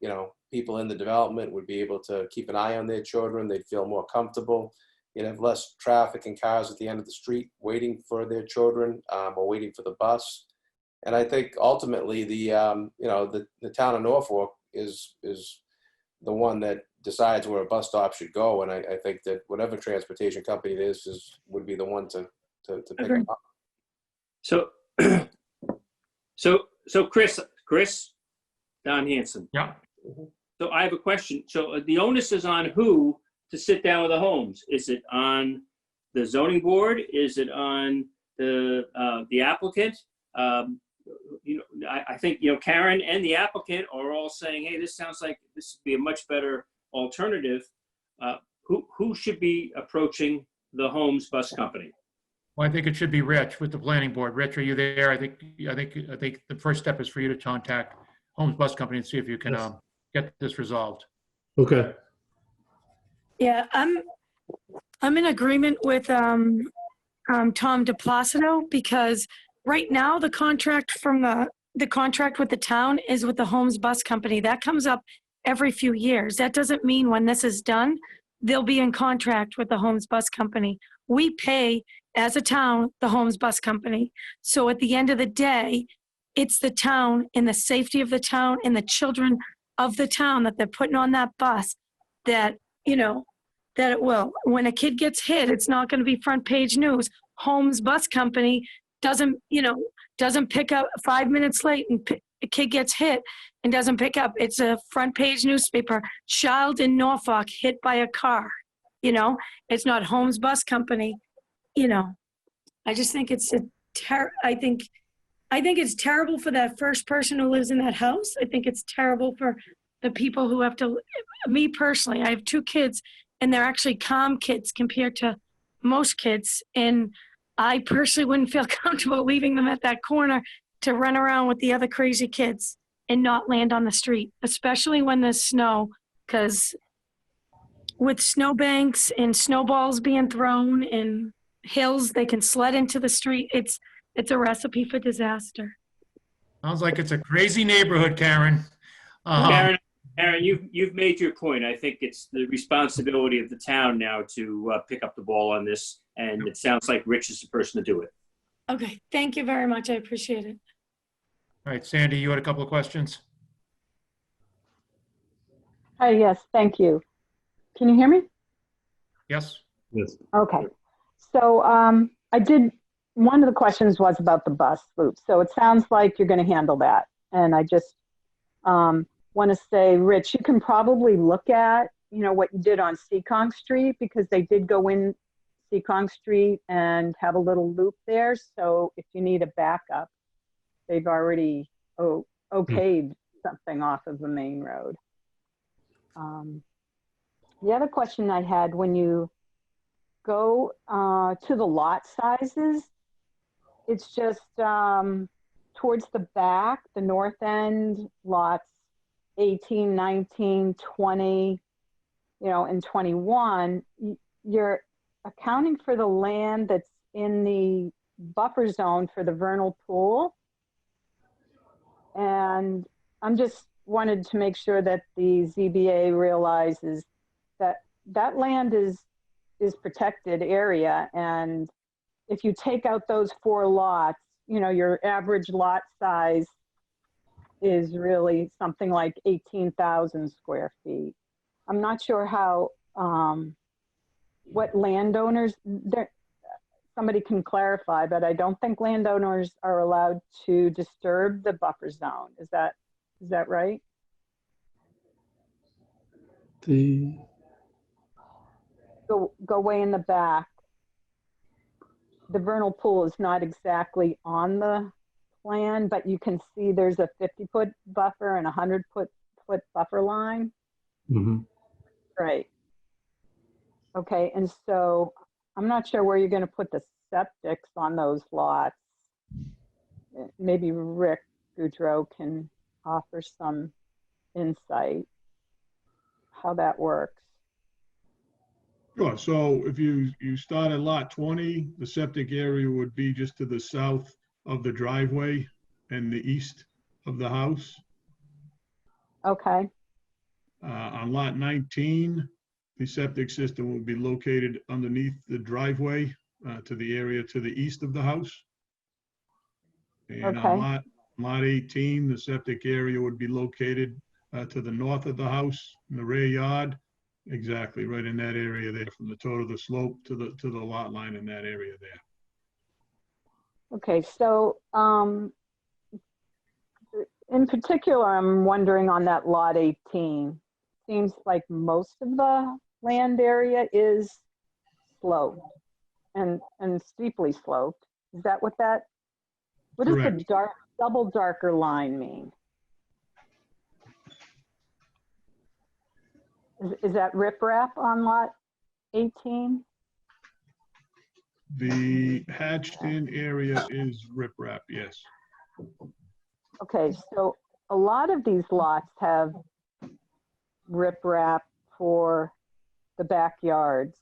people in the development would be able to keep an eye on their children. They'd feel more comfortable. You'd have less traffic and cars at the end of the street waiting for their children or waiting for the bus. And I think ultimately the town of Norfolk is the one that decides where a bus stop should go. And I think that whatever transportation company it is would be the one to pick them up. So Chris, Don Hanson. Yeah. So I have a question. So the onus is on who to sit down with the homes? Is it on the zoning board? Is it on the applicant? I think Karen and the applicant are all saying, hey, this sounds like this would be a much better alternative. Who should be approaching the Homes Bus Company? Well, I think it should be Rich with the planning board. Rich, are you there? I think the first step is for you to contact Homes Bus Company and see if you can get this resolved. Okay. Yeah, I'm in agreement with Tom DePlacido, because right now the contract the contract with the town is with the Homes Bus Company. That comes up every few years. That doesn't mean when this is done, they'll be in contract with the Homes Bus Company. We pay, as a town, the Homes Bus Company. So at the end of the day, it's the town and the safety of the town and the children of the town that they're putting on that bus that, that it will. When a kid gets hit, it's not going to be front page news. Homes Bus Company doesn't pick up 5 minutes late and a kid gets hit and doesn't pick up. It's a front page newspaper. Child in Norfolk hit by a car. It's not Homes Bus Company. I just think it's I think it's terrible for that first person who lives in that house. I think it's terrible for the people who have to. Me personally, I have 2 kids, and they're actually calm kids compared to most kids, and I personally wouldn't feel comfortable leaving them at that corner to run around with the other crazy kids and not land on the street, especially when there's snow, because with snowbanks and snowballs being thrown and hills they can sled into the street, it's a recipe for disaster. Sounds like it's a crazy neighborhood, Karen. Aaron, you've made your point. I think it's the responsibility of the town now to pick up the ball on this, and it sounds like Rich is the person to do it. Okay, thank you very much. I appreciate it. All right, Sandy, you had a couple of questions? Hi, yes, thank you. Can you hear me? Yes? Yes. Okay. So one of the questions was about the bus loop. So it sounds like you're going to handle that. And I just want to say, Rich, you can probably look at, what you did on Seccong Street, because they did go in Seccong Street and have a little loop there. So if you need a backup, they've already okayed something off of the main road. The other question I had, when you go to the lot sizes, it's just towards the back, the north end, lots 18, 19, 20, and 21, you're accounting for the land that's in the buffer zone for the vernal pool. And I'm just wanted to make sure that the ZBA realizes that that land is protected area. And if you take out those 4 lots, your average lot size is really something like 18,000 square feet. I'm not sure how, what landowners, somebody can clarify, but I don't think landowners are allowed to disturb the buffer zone. Is that right? Go way in the back. The vernal pool is not exactly on the plan, but you can see there's a 50-foot buffer and a 100-foot buffer line. Mm-hmm. Right. Okay, and so I'm not sure where you're going to put the septics on those lots. Maybe Rick Goudreau can offer some insight how that works. Sure. So if you start at lot 20, the septic area would be just to the south of the driveway and the east of the house. Okay. On lot 19, the septic system will be located underneath the driveway to the area to the east of the house. And Okay. on lot 18, the septic area would be located to the north of the house in the rear yard. Exactly, right in that area there, from the toe of the slope to the lot line in that area there. Okay, so in particular, I'm wondering on that lot 18. Seems like most of the land area is sloped and steeply sloped. Is that what does Correct. the double darker line mean? Is that riprap on lot 18? The hatched in area is riprap, yes. Okay, so a lot of these lots have riprap for the backyards.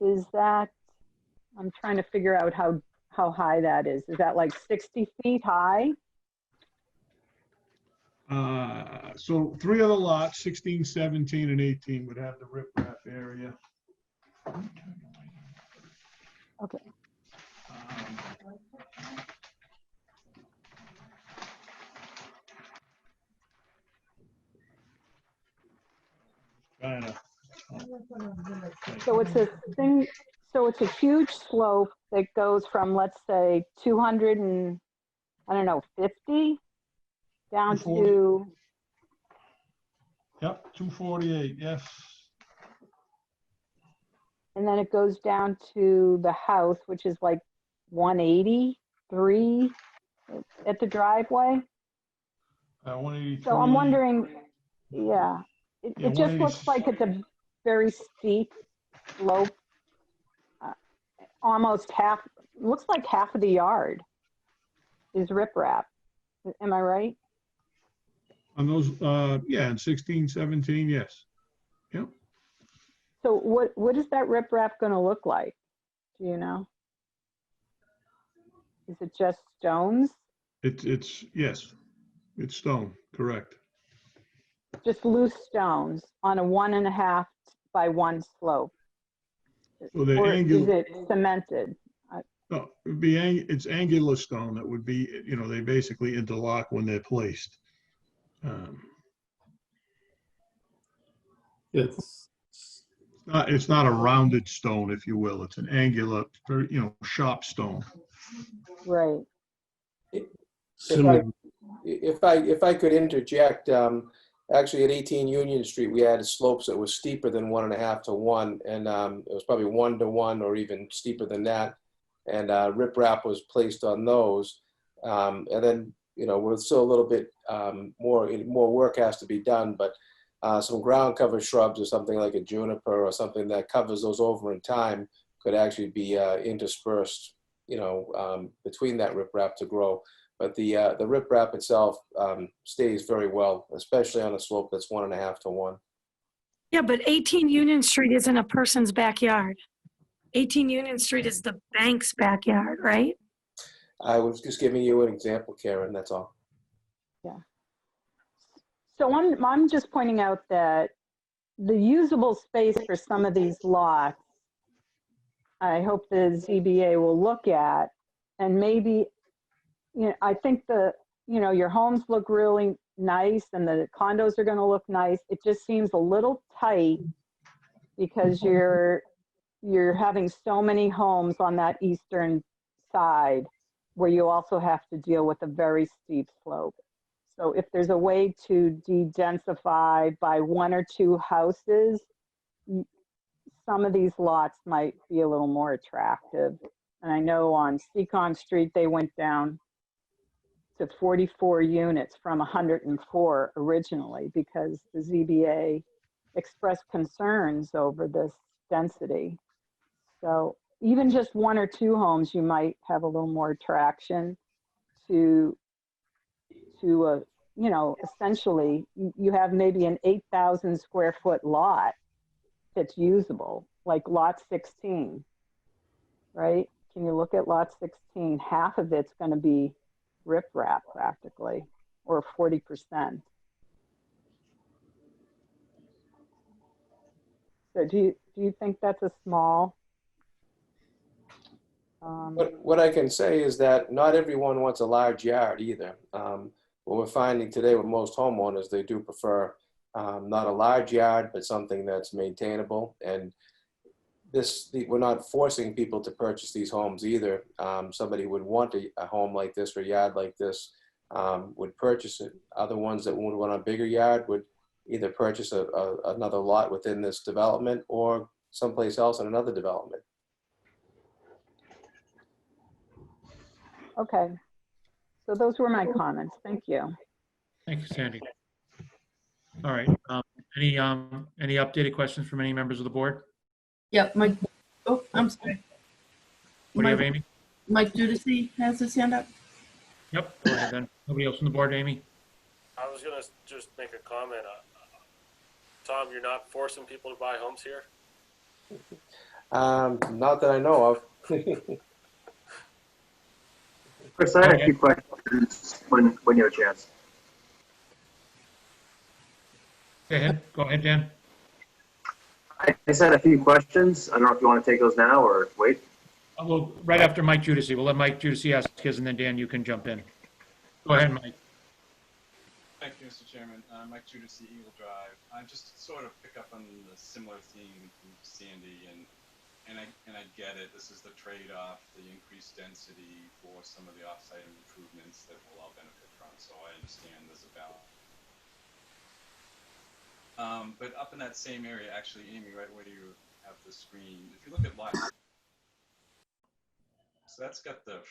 Is that, I'm trying to figure out how high that is. Is that like 60 feet high? So 3 of the lots, 16, 17, and 18 would have the riprap area. Okay. So it's a huge slope that goes from, let's say, 200 and, I don't know, 50 down 240. to, Yep, 248, yes. and then it goes down to the house, which is like 183 at the driveway. 183. So I'm wondering, yeah, Yeah, it just looks like it's a very steep slope. Almost half, looks like half of the yard is riprap. Am I right? On those, yeah, in 16, 17, yes. Yep. So what is that riprap going to look like? Do you know? Is it just stones? Yes, it's stone, correct. Just loose stones on a 1.5 by 1 slope? So they're Or is angular. it cemented? No, it's angular stone that would be, they basically interlock when they're placed. It's not a rounded stone, if you will. It's an angular, very, sharp stone. Right. If I could interject, actually at 18 Union Street, we had slopes that were steeper than 1.5 to 1, and it was probably 1 to 1 or even steeper than that. And riprap was placed on those. And then, we're still a little bit more work has to be done, but some ground cover shrubs or something like a juniper or something that covers those over in time could actually be interspersed, between that riprap to grow. But the riprap itself stays very well, especially on a slope that's 1.5 to 1. Yeah, but 18 Union Street isn't a person's backyard. 18 Union Street is the bank's backyard, right? I was just giving you an example, Karen, that's all. Yeah. So I'm just pointing out that the usable space for some of these lots, I hope the ZBA will look at, and maybe, I think your homes look really nice and the condos are going to look nice. It just seems a little tight because you're having so many homes on that eastern side where you also have to deal with a very steep slope. So if there's a way to de-densify by 1 or 2 houses, some of these lots might be a little more attractive. And I know on Seacon Street, they went down to 44 units from 104 originally because the ZBA expressed concerns over this density. So even just 1 or 2 homes, you might have a little more attraction to essentially you have maybe an 8,000 square foot lot that's usable, like lot 16, right? Can you look at lot 16? Half of it's going to be riprap practically, or 40%. So do you think that's a small? What I can say is that not everyone wants a large yard either. What we're finding today with most homeowners, they do prefer not a large yard, but something that's maintainable. And we're not forcing people to purchase these homes either. Somebody would want a home like this or a yard like this, would purchase it. Other ones that would want a bigger yard would either purchase another lot within this development or someplace else in another development. Okay. So those were my comments. Thank you. Thank you, Sandy. All right. Any updated questions from any members of the board? Yep, Mike. Oh, I'm sorry. What do you have, Amy? Mike Judici has his hand up. Yep. Go ahead then. Nobody else on the board, Amy? I was going to just make a comment. Tom, you're not forcing people to buy homes here? Not that I know of. Chris, I had a few questions when you have a chance. Go ahead, Dan. I just had a few questions. I don't know if you want to take those now or wait. Well, right after Mike Judici. We'll let Mike Judici ask his, and then Dan, you can jump in. Go ahead, Mike. Thank you, Mr. Chairman. Mike Judici, Eagle Drive. I just sort of pick up on the similar theme from Sandy, and I get it. This is the trade-off, the increased density for some of the off-site improvements that we'll all benefit from. So I understand there's a balance. But up in that same area, actually, Amy, right where you have the screen, if you look at lot, so that's got the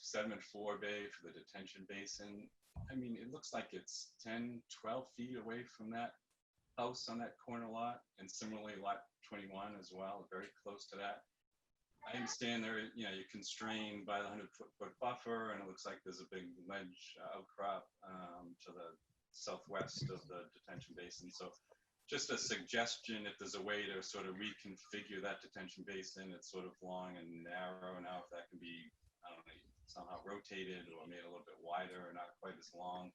sediment forebay for the detention basin. I mean, it looks like it's 10, 12 feet away from that house on that corner lot, and similarly lot 21 as well, very close to that. I understand there, you're constrained by the 100-foot buffer, and it looks like there's a big ledge outcrop to the southwest of the detention basin. So just a suggestion, if there's a way to sort of reconfigure that detention basin, it's sort of long and narrow now, if that can be, I don't know, somehow rotated or made a little bit wider or not quite as long,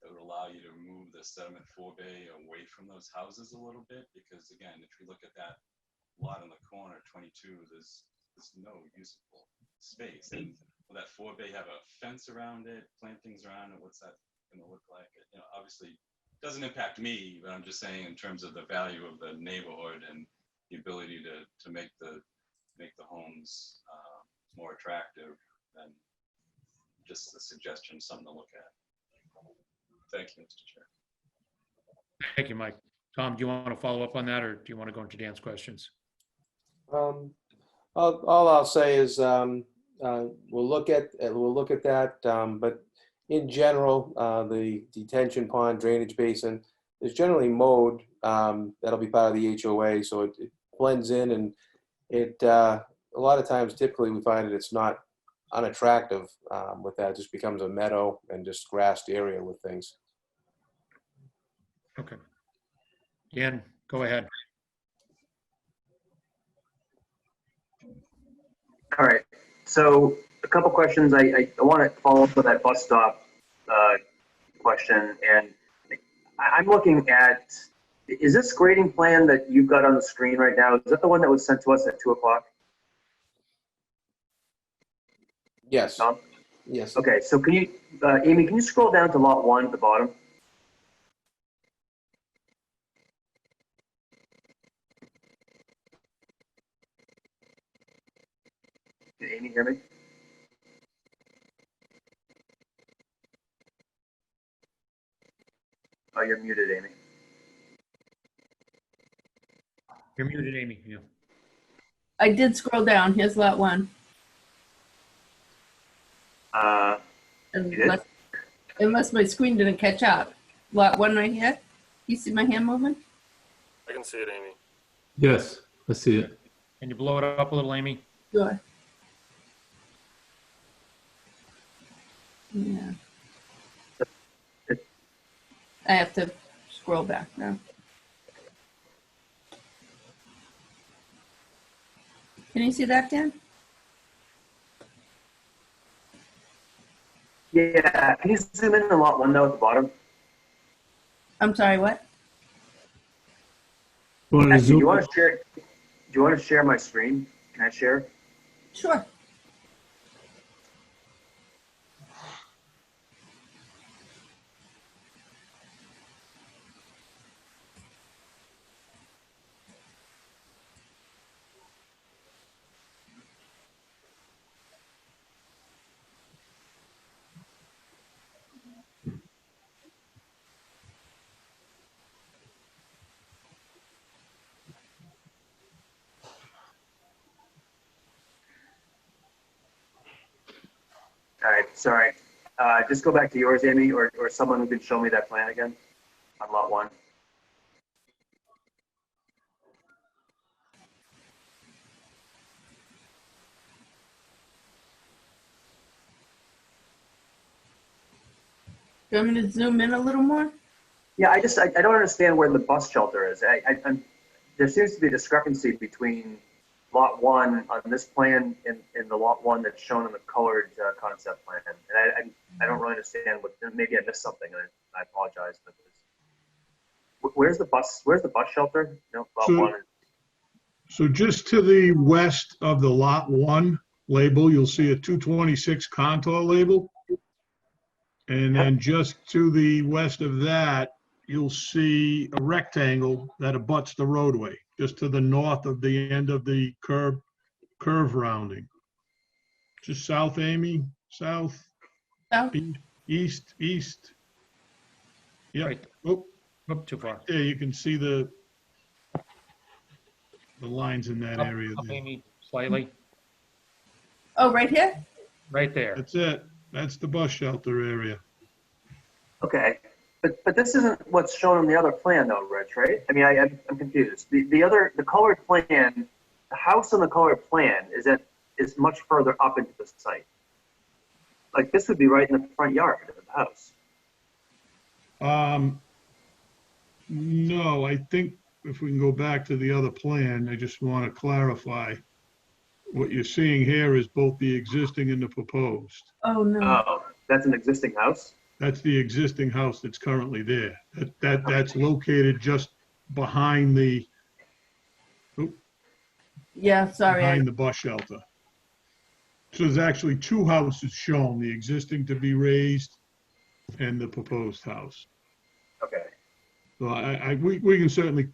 that would allow you to move the sediment forebay away from those houses a little bit. Because again, if you look at that lot in the corner, 22, there's no usable space. And will that forebay have a fence around it, plantings around it? What's that going to look like? You know, obviously it doesn't impact me, but I'm just saying in terms of the value of the neighborhood and the ability to make the homes more attractive, than just a suggestion, something to look at. Thank you, Mr. Chair. Thank you, Mike. Tom, do you want to follow up on that, or do you want to go into Dan's questions? All I'll say is we'll look at that, but in general, the detention pond drainage basin is generally mowed. That'll be part of the HOA, so it blends in, and it a lot of times, typically, we find that it's not unattractive with that. It just becomes a meadow and just grassed area with things. Okay. Dan, go ahead. All right. So a couple questions. I want to follow up with that bus stop question. And I'm looking at, is this grading plan that you've got on the screen right now, is that the one that was sent to us at 2 o'clock? Yes. Tom? Yes. Okay. So can you, Amy, can you scroll down to lot 1 at the bottom? Can Amy hear me? Oh, you're muted, Amy. You're muted, Amy. Yeah. I did scroll down. Here's lot 1. Unless my screen didn't catch up. Lot 1 right here. You see my hand moving? I can see it, Amy. Yes, I see it. Can you blow it up a little, Amy? Sure. Yeah. I have to scroll back now. Can you see that, Dan? Yeah, can you zoom in on lot 1 though at the bottom? I'm sorry, what? Actually, do you want to share my screen? Can I share? Sure. All right, sorry. Just go back to yours, Amy, or someone who can show me that plan again on lot 1. Do you want me to zoom in a little more? Yeah, I don't understand where the bus shelter is. There seems to be a discrepancy between lot 1 on this plan and the lot 1 that's shown in the colored concept plan. And I don't really understand what, maybe I missed something, and I apologize. But where's the bus shelter? No, lot 1 is. So just to the west of the lot 1 label, you'll see a 226 contour label. And then just to the west of that, you'll see a rectangle that abuts the roadway, just to the north of the end of the curve rounding. Just south, Amy? South? South. East. Yeah. Right. Oh, Up too far. there you can see the lines in that Up, area up, there. Amy, slightly. Oh, right here? Right there. That's it. That's the bus shelter area. Okay, but this isn't what's shown on the other plan, though, Rich, right? I mean, I'm confused. The colored plan, the house on the colored plan is much further up into the site. Like this would be right in the front yard of the house. No, I think if we can go back to the other plan, I just want to clarify. what you're seeing here is both the existing and the proposed. Oh, no. Oh, that's an existing house? That's the existing house that's currently there. That's located just behind the, Yeah, sorry. behind the bus shelter. So there's actually two houses shown, the existing to be raised and the proposed house. Okay. So we can certainly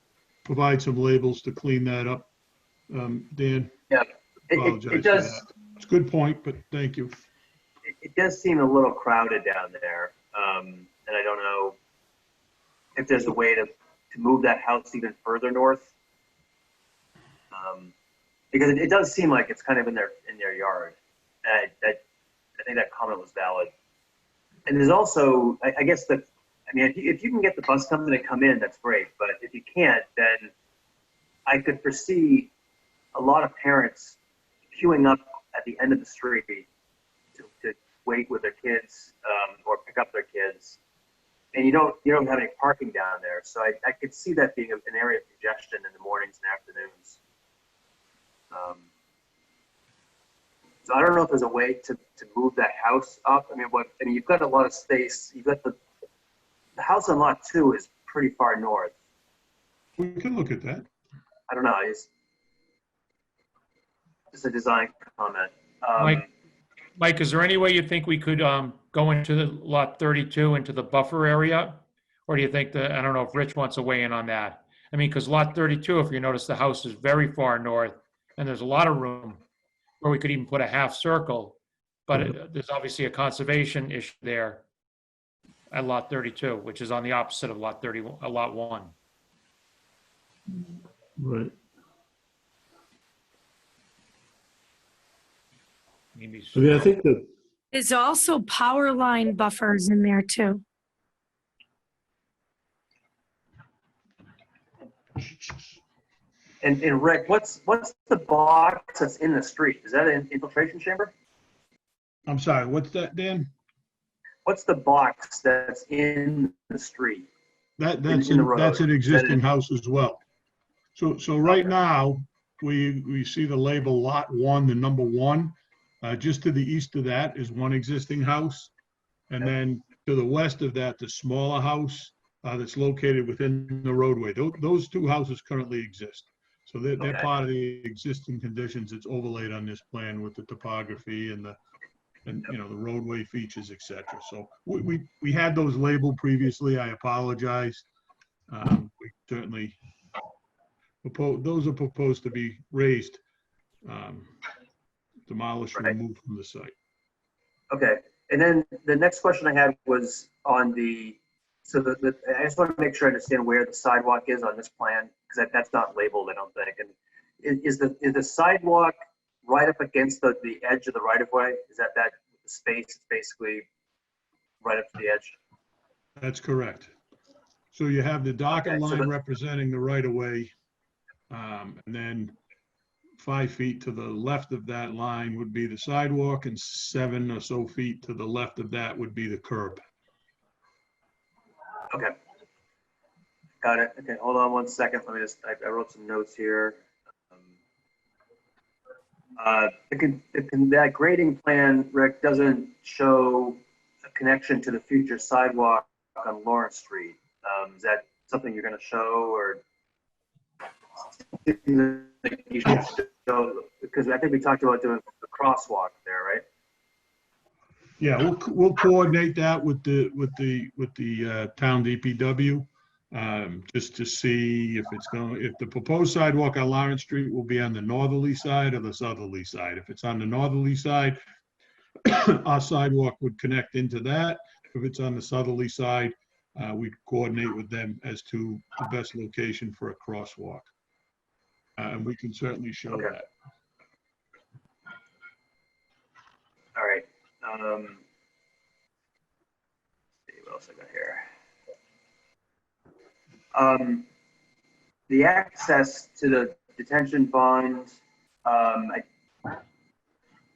provide some labels to clean that up. Dan? Yeah, Apologize it for does. that. It's a good point, but thank you. It does seem a little crowded down there. And I don't know if there's a way to move that house even further north. Because it does seem like it's kind of in their yard. I think that comment was valid. And there's also, I guess if you can get the bus company to come in, that's great. But if you can't, then I could foresee a lot of parents queuing up at the end of the street to wait with their kids or pick up their kids. And you don't have any parking down there. So I could see that being an area of congestion in the mornings and afternoons. So I don't know if there's a way to move that house up. I mean, you've got a lot of space. You've got the house on lot 2 is pretty far north. We can look at that. I don't know. It's just a design comment. Mike, is there any way you think we could go into the lot 32 into the buffer area? Or do you think I don't know if Rich wants to weigh in on that. I mean, because lot 32, if you notice, the house is very far north and there's a lot of room where we could even put a half circle, but there's obviously a conservation issue there at lot 32, which is on the opposite of lot 1. Right. Maybe I mean, I think that There's also power line buffers in there too. And Rick, what's the box that's in the street? Is that an infiltration chamber? I'm sorry, what's that, Dan? What's the box that's in the street? That's in the road? an existing Is that house as well. So right now, we see the label lot 1, the number 1. Just to the east of that is one existing house. And then to the west of that, the smaller house that's located within the roadway. Those two houses currently exist. So they're part of the existing conditions. It's overlaid on this plan with the topography and the roadway features, etc. So we had those labeled previously. I apologize. We certainly those are proposed to be raised, demolished, and removed from the site. Okay, and then the next question I had was on I just want to make sure I understand where the sidewalk is on this plan, because that's not labeled, I don't think. And is the sidewalk right up against the edge of the right of way? Is that the space is basically right up to the edge? That's correct. So you have the dotted line representing the right of way, and then 5 feet to the left of that line would be the sidewalk, and 7 or so feet to the left of that would be the curb. Okay. Got it. Okay, hold on one second. Let me I wrote some notes here. That grading plan, Rick, doesn't show a connection to the future sidewalk on Lawrence Street. Is that something you're going to show, or you should show? Because I think we talked about doing the crosswalk there, right? Yeah, we'll coordinate that with the town DPW, just to see if the proposed sidewalk on Lawrence Street will be on the northerly side or the southerly side. If it's on the northerly side, our sidewalk would connect into that. If it's on the southerly side, we'd coordinate with them as to the best location for a crosswalk. And we can certainly show that. All right. See what else I got here. The access to the detention bond.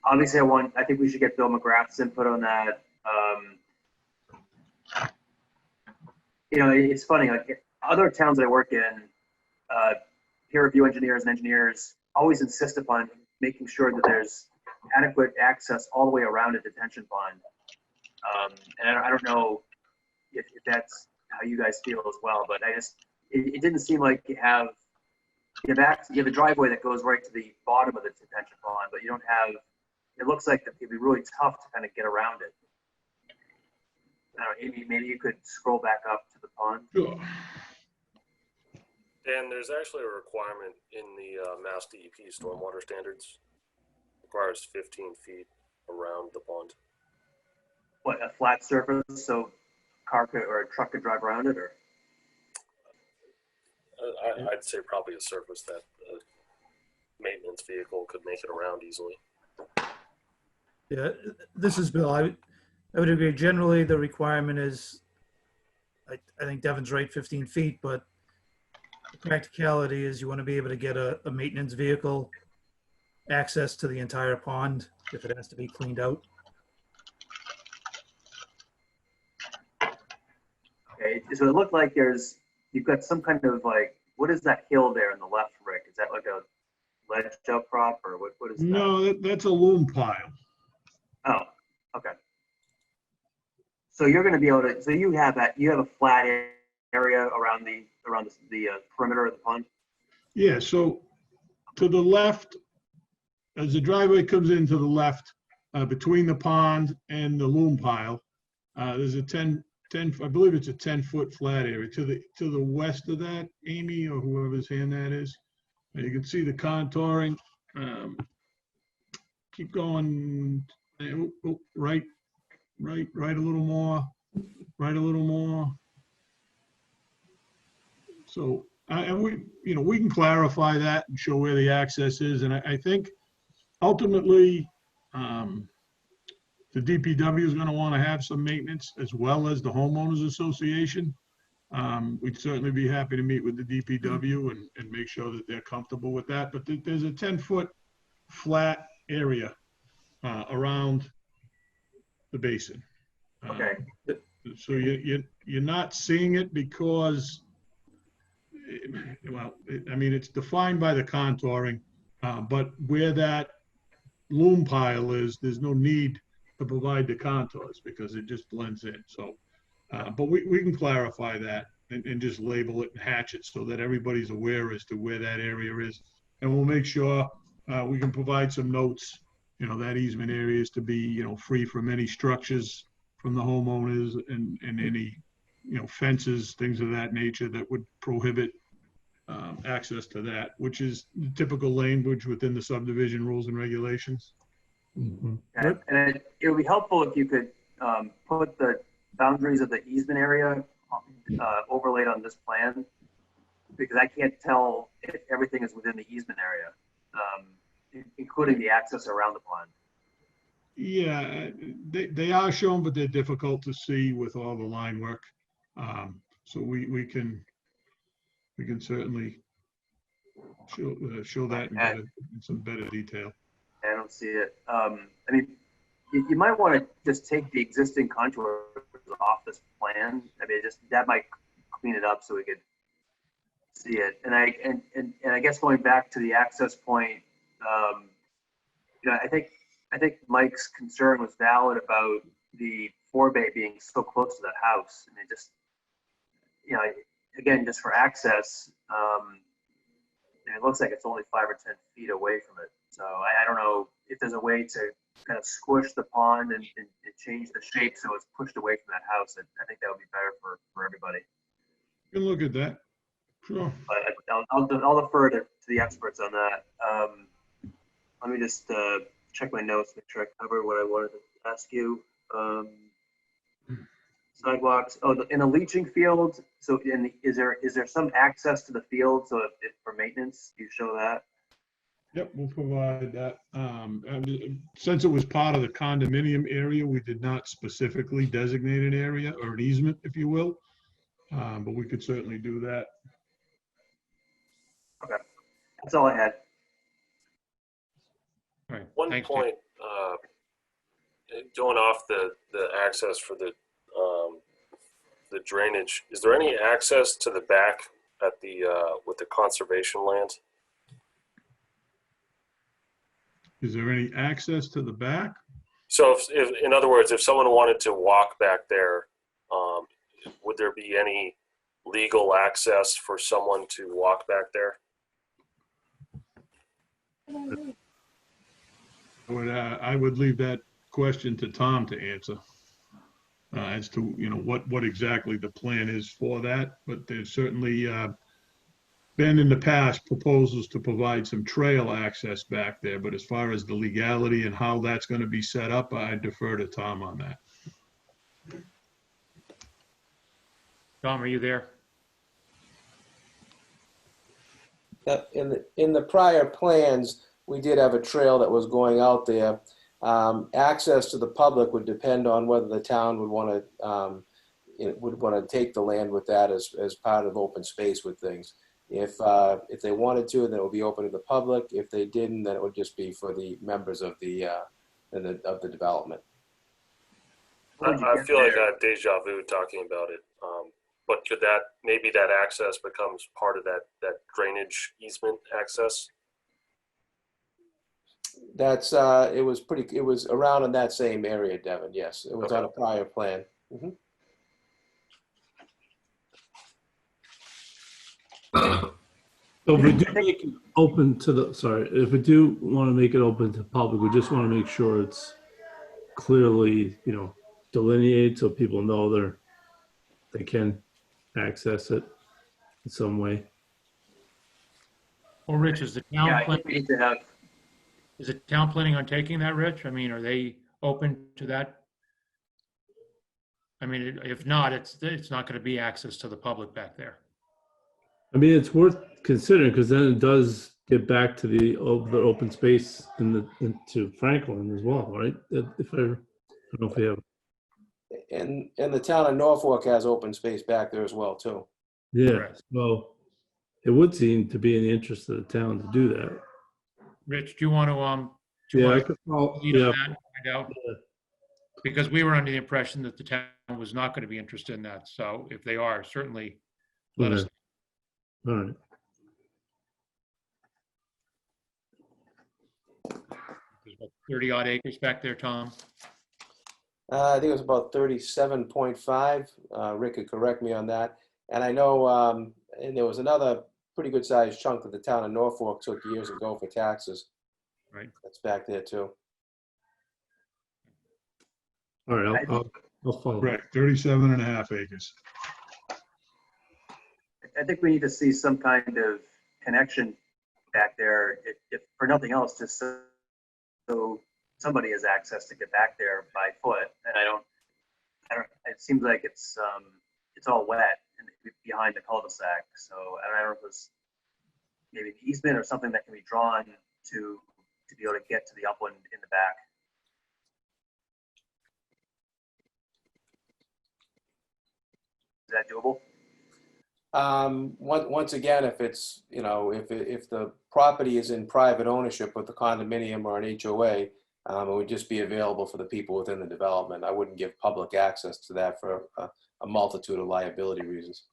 Obviously, I think we should get Bill McGrath's input on that. It's funny. Like other towns that I work in, peer review engineers and engineers always insist upon making sure that there's adequate access all the way around a detention pond. And I don't know if that's how you guys feel as well, but it didn't seem like you have a driveway that goes right to the bottom of the detention pond, but you don't have, it looks like it'd be really tough to kind of get around it. I don't know, maybe you could scroll back up to the pond. Sure. And there's actually a requirement in the Mass DEP stormwater standards. Requires 15 feet around the pond. What, a flat surface so a car could, or a truck could drive around it, or? I'd say probably a surface that a maintenance vehicle could make it around easily. Yeah, this is Bill. I would agree. Generally, the requirement is, I think Devin's right, 15 feet, but the practicality is you want to be able to get a maintenance vehicle access to the entire pond if it has to be cleaned out. Okay, so it looked like you've got some kind of like, what is that hill there in the left, Rick? Is that like a ledge outcrop or what is that? No, that's a loom pile. Oh, okay. So you're going to be able to, so you have a flat area around the perimeter of the pond? Yeah, so to the left, as the driveway comes in to the left, between the pond and the loom pile, there's a 10, I believe it's a 10-foot flat area. To the west of that, Amy, or whoever's hand that is, you can see the contouring. Keep going, right a little more, right a little more. So, and we can clarify that and show where the access is. And I think ultimately, the DPW is going to want to have some maintenance as well as the homeowners association. We'd certainly be happy to meet with the DPW and make sure that they're comfortable with that. But there's a 10-foot flat area around the basin. Okay. So you're not seeing it because, well, I mean, it's defined by the contouring, but where that loom pile is, there's no need to provide the contours because it just blends in. So, but we can clarify that and just label it and hatch it so that everybody's aware as to where that area is. And we'll make sure we can provide some notes, that easement area is to be, free from any structures from the homeowners and any, fences, things of that nature that would prohibit access to that, which is the typical language within the subdivision rules and regulations. Mm-hmm. And it would be helpful if you could put the boundaries of the easement area overlaid on this plan, because I can't tell if everything is within the easement area, including the access around the pond. Yeah, they are shown, but they're difficult to see with all the line work. So we can certainly show that in some better detail. I don't see it. I mean, you might want to just take the existing contours off this plan. I mean, that might clean it up so we could see it. And I guess going back to the access point, I think Mike's concern was valid about the forebay being so close to that house. And it just, again, just for access, it looks like it's only 5 or 10 feet away from it. So I don't know if there's a way to kind of squish the pond and change the shape so it's pushed away from that house. I think that would be better for everybody. You can look at that. Sure. But I'll defer to the experts on that. Let me just check my notes, make sure I covered what I wanted to ask you. Sidewalks. Oh, in the leaching field. So, is there some access to the field? So, for maintenance, you show that. Yep, we'll provide that. And since it was part of the condominium area, we did not specifically designate an area or an easement, if you will. But we could certainly do that. Okay, that's all I had. All right. One Thanks, point, going off the access for the drainage, is there any access to the back at the with the conservation land? Is there any access to the back? So if in other words, if someone wanted to walk back there, would there be any legal access for someone to walk back there? I would leave that question to Tom to answer as to, what exactly the plan is for that. But there's certainly been in the past proposals to provide some trail access back there. But as far as the legality and how that's going to be set up, I defer to Tom on that. Tom, are you there? In the prior plans, we did have a trail that was going out there. Access to the public would depend on whether the town would want to take the land with that as part of open space with things. If they wanted to, then it would be open to the public. If they didn't, then it would just be for the members of the development. I feel like I have deja vu talking about it. But could maybe that access becomes part of that drainage easement access? It was around in that same area, Devin. Yes, it was on a prior plan. Mm-hmm. So if we do make it open to if we do want to make it open to public, we just want to make sure it's clearly, delineated so people know they can access it in some way. Well, Rich, is the town Yeah, I think we need to have. is the town planning on taking that, Rich? I mean, are they open to that? I mean, if not, it's not going to be access to the public back there. I mean, it's worth considering because then it does get back to the open space into Franklin as well, right? I don't know if we have. And the town of Norfolk has open space back there as well too. Yeah, Correct. well, it would seem to be in the interest of the town to do that. Rich, do you want to I lead could on that and find out? Because we were under the impression that the town was not going to be interested in that. So if they are, certainly let us. All right. There's about 30 odd acres back there, Tom. I think it was about 37.5. Rick could correct me on that. And I know, and there was another pretty good sized chunk that the town of Norfolk took years ago for taxes. Right. That's back there too. All right, I'll follow. Right, 37.5 acres. I think we need to see some kind of connection back there, if for nothing else, just so somebody has access to get back there by foot. And I don't. It seems like it's all wet and behind the cul-de-sac. So I don't know if it's maybe an easement or something that can be drawn to be able to get to the upland in the back. Is that doable? Once again, if it's, if the property is in private ownership with the condominium or an HOA, it would just be available for the people within the development. I wouldn't give public access to that for a multitude of liability reasons.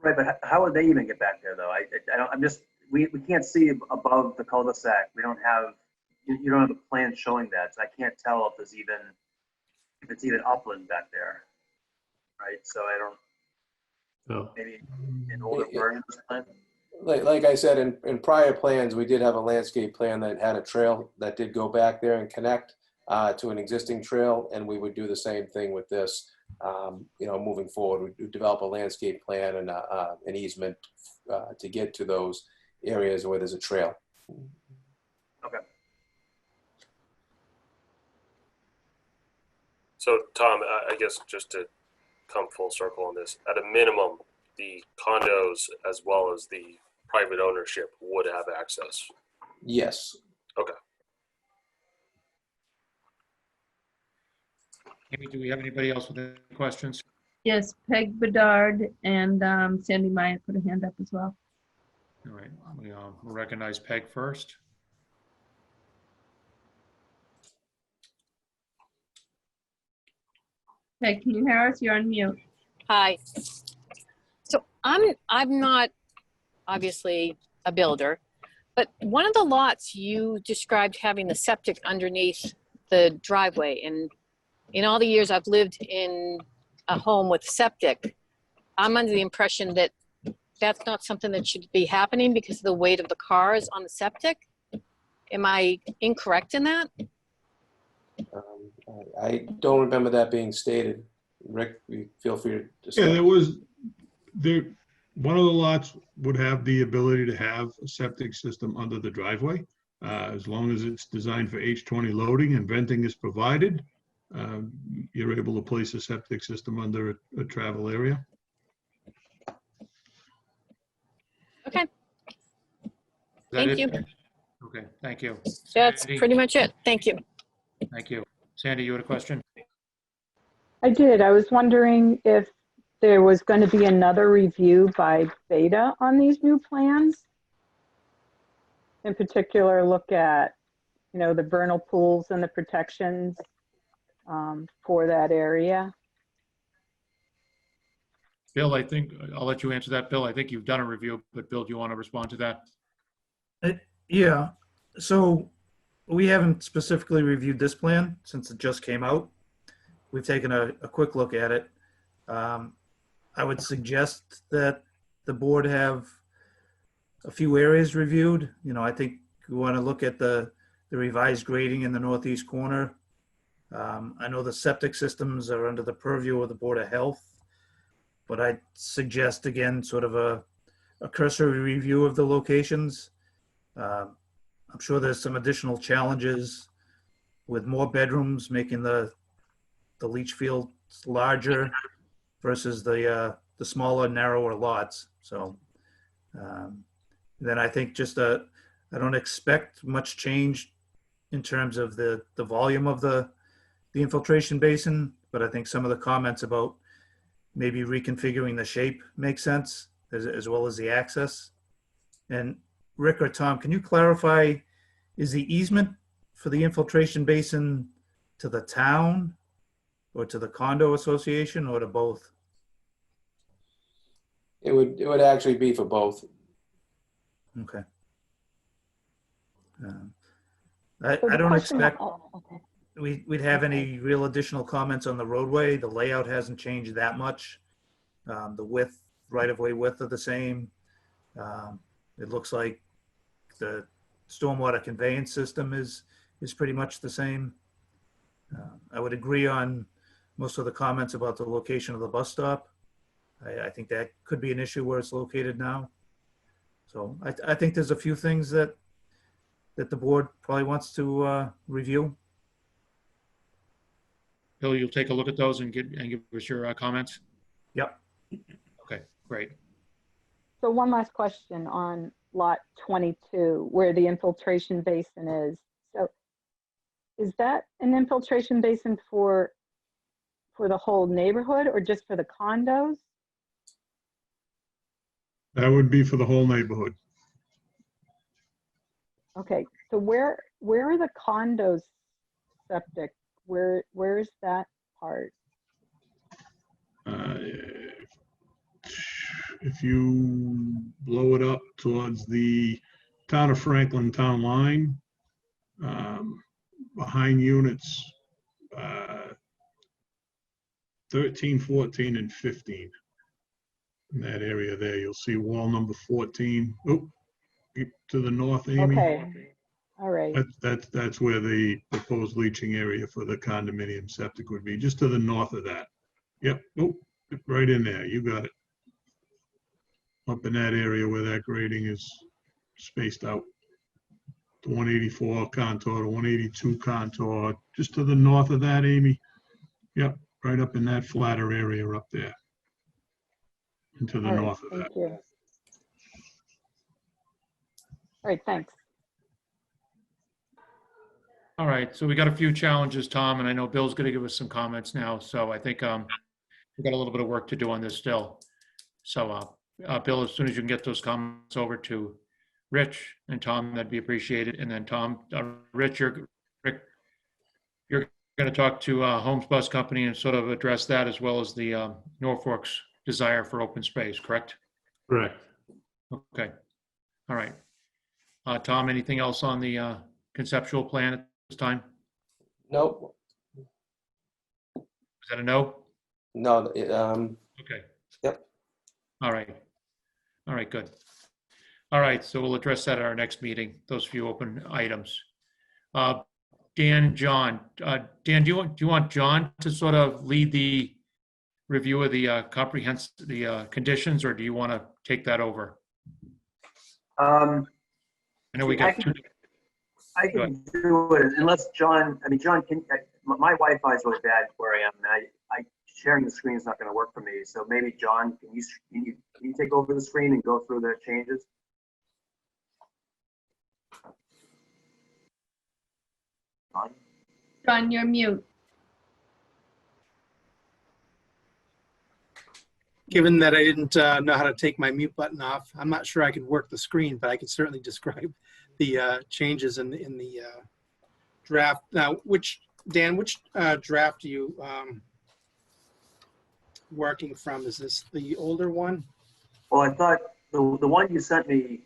Right, but how would they even get back there though? We can't see above the cul-de-sac. We don't have, you don't have a plan showing that. So I can't tell if it's even upland back there. Right, so I don't. Oh. Maybe an older version of this plan? Like I said, in prior plans, we did have a landscape plan that had a trail that did go back there and connect to an existing trail, and we would do the same thing with this. Moving forward, we develop a landscape plan and an easement to get to those areas where there's a trail. Okay. So Tom, I guess just to come full circle on this, at a minimum, the condos as well as the private ownership would have access. Yes. Okay. Amy, do we have anybody else with any questions? Yes, Peg Bedard and Sandy Meyer put a hand up as well. All right, we'll recognize Peg first. Peg, can you hear us? You're on mute. Hi. So I'm not obviously a builder, But one of the lots you described having the septic underneath the driveway, and in all the years I've lived in a home with septic, I'm under the impression that that's not something that should be happening because of the weight of the cars on the septic. Am I incorrect in that? I don't remember that being stated. Rick, you feel free to discuss. Yeah, one of the lots would have the ability to have a septic system under the driveway, as long as it's designed for H20 loading and venting is provided. You're able to place a septic system under a travel area. Okay. Is that Thank it? you. Okay, thank you. That's Sandy? pretty much it. Thank you. Thank you. Sandy, you had a question? I did. I was wondering if there was going to be another review by Beta on these new plans. In particular, look at, you know, the vernal pools and the protections for that area. Bill, I think, I'll let you answer that. Bill, I think you've done a review, but Bill, do you want to respond to that? Yeah, so we haven't specifically reviewed this plan since it just came out. We've taken a quick look at it. I would suggest that the board have a few areas reviewed. You know, I think we want to look at the revised grading in the northeast corner. I know the septic systems are under the purview of the Board of Health, but I'd suggest, again, sort of a cursory review of the locations. I'm sure there's some additional challenges with more bedrooms, making the leach field larger versus the smaller, narrower lots. So then I think just I don't expect much change in terms of the volume of the infiltration basin, but I think some of the comments about maybe reconfiguring the shape makes sense, as well as the access. And Rick or Tom, can you clarify, is the easement for the infiltration basin to the town or to the condo association or to both? It would actually be for both. Okay. I don't expect we'd have any real additional comments on the roadway. The layout hasn't changed that much. The width, right-of-way width are the same. It looks like the stormwater conveyance system is pretty much the same. I would agree on most of the comments about the location of the bus stop. I think that could be an issue where it's located now. So I think there's a few things that the board probably wants to review. Bill, you'll take a look at those and give us your comments? Yep. Okay, great. So one last question on lot 22, where the infiltration basin is. So is that an infiltration basin for the whole neighborhood or just for the condos? That would be for the whole neighborhood. Okay, so where are the condos septic? Where's that part? If you blow it up towards the town of Franklin town line, behind units 13, 14, and 15. In that area there, you'll see wall number 14. Oh, to the north, Amy. Okay, all right. That's where the proposed leaching area for the condominium septic would be, just to the north of that. Yep, oh, right in there, you got it. Up in that area where that grading is spaced out. The 184 contour, the 182 contour, just to the north of that, Amy. Yep, right up in that flatter area up there. And to the north of that. Thank you. All right, thanks. All right, so we got a few challenges, Tom, and I know Bill's going to give us some comments now. So I think we've got a little bit of work to do on this still. So Bill, as soon as you can get those comments over to Rich and Tom, that'd be appreciated. And then Tom, Rich, you're going to talk to Holmes Bus Company and sort of address that, as well as the Norfolk's desire for open space, correct? Correct. Okay. All right. Tom, anything else on the conceptual plan at this time? Nope. Is that a no? No, Okay. Yep. All right. All right, good. All right, so we'll address that at our next meeting, those few open items. Dan and John. Dan, do you want John to sort of lead the review of the conditions, or do you want to take that over? I know we got two. I can do it unless John, John, my Wi-Fi is really bad where I am. And sharing the screen is not going to work for me. So maybe John, can you take over the screen and go through the changes? John, you're mute. Given that I didn't know how to take my mute button off, I'm not sure I could work the screen, but I could certainly describe the changes in the draft. Now, Dan, which draft are you working from? Is this the older one? Well, I thought the one you sent me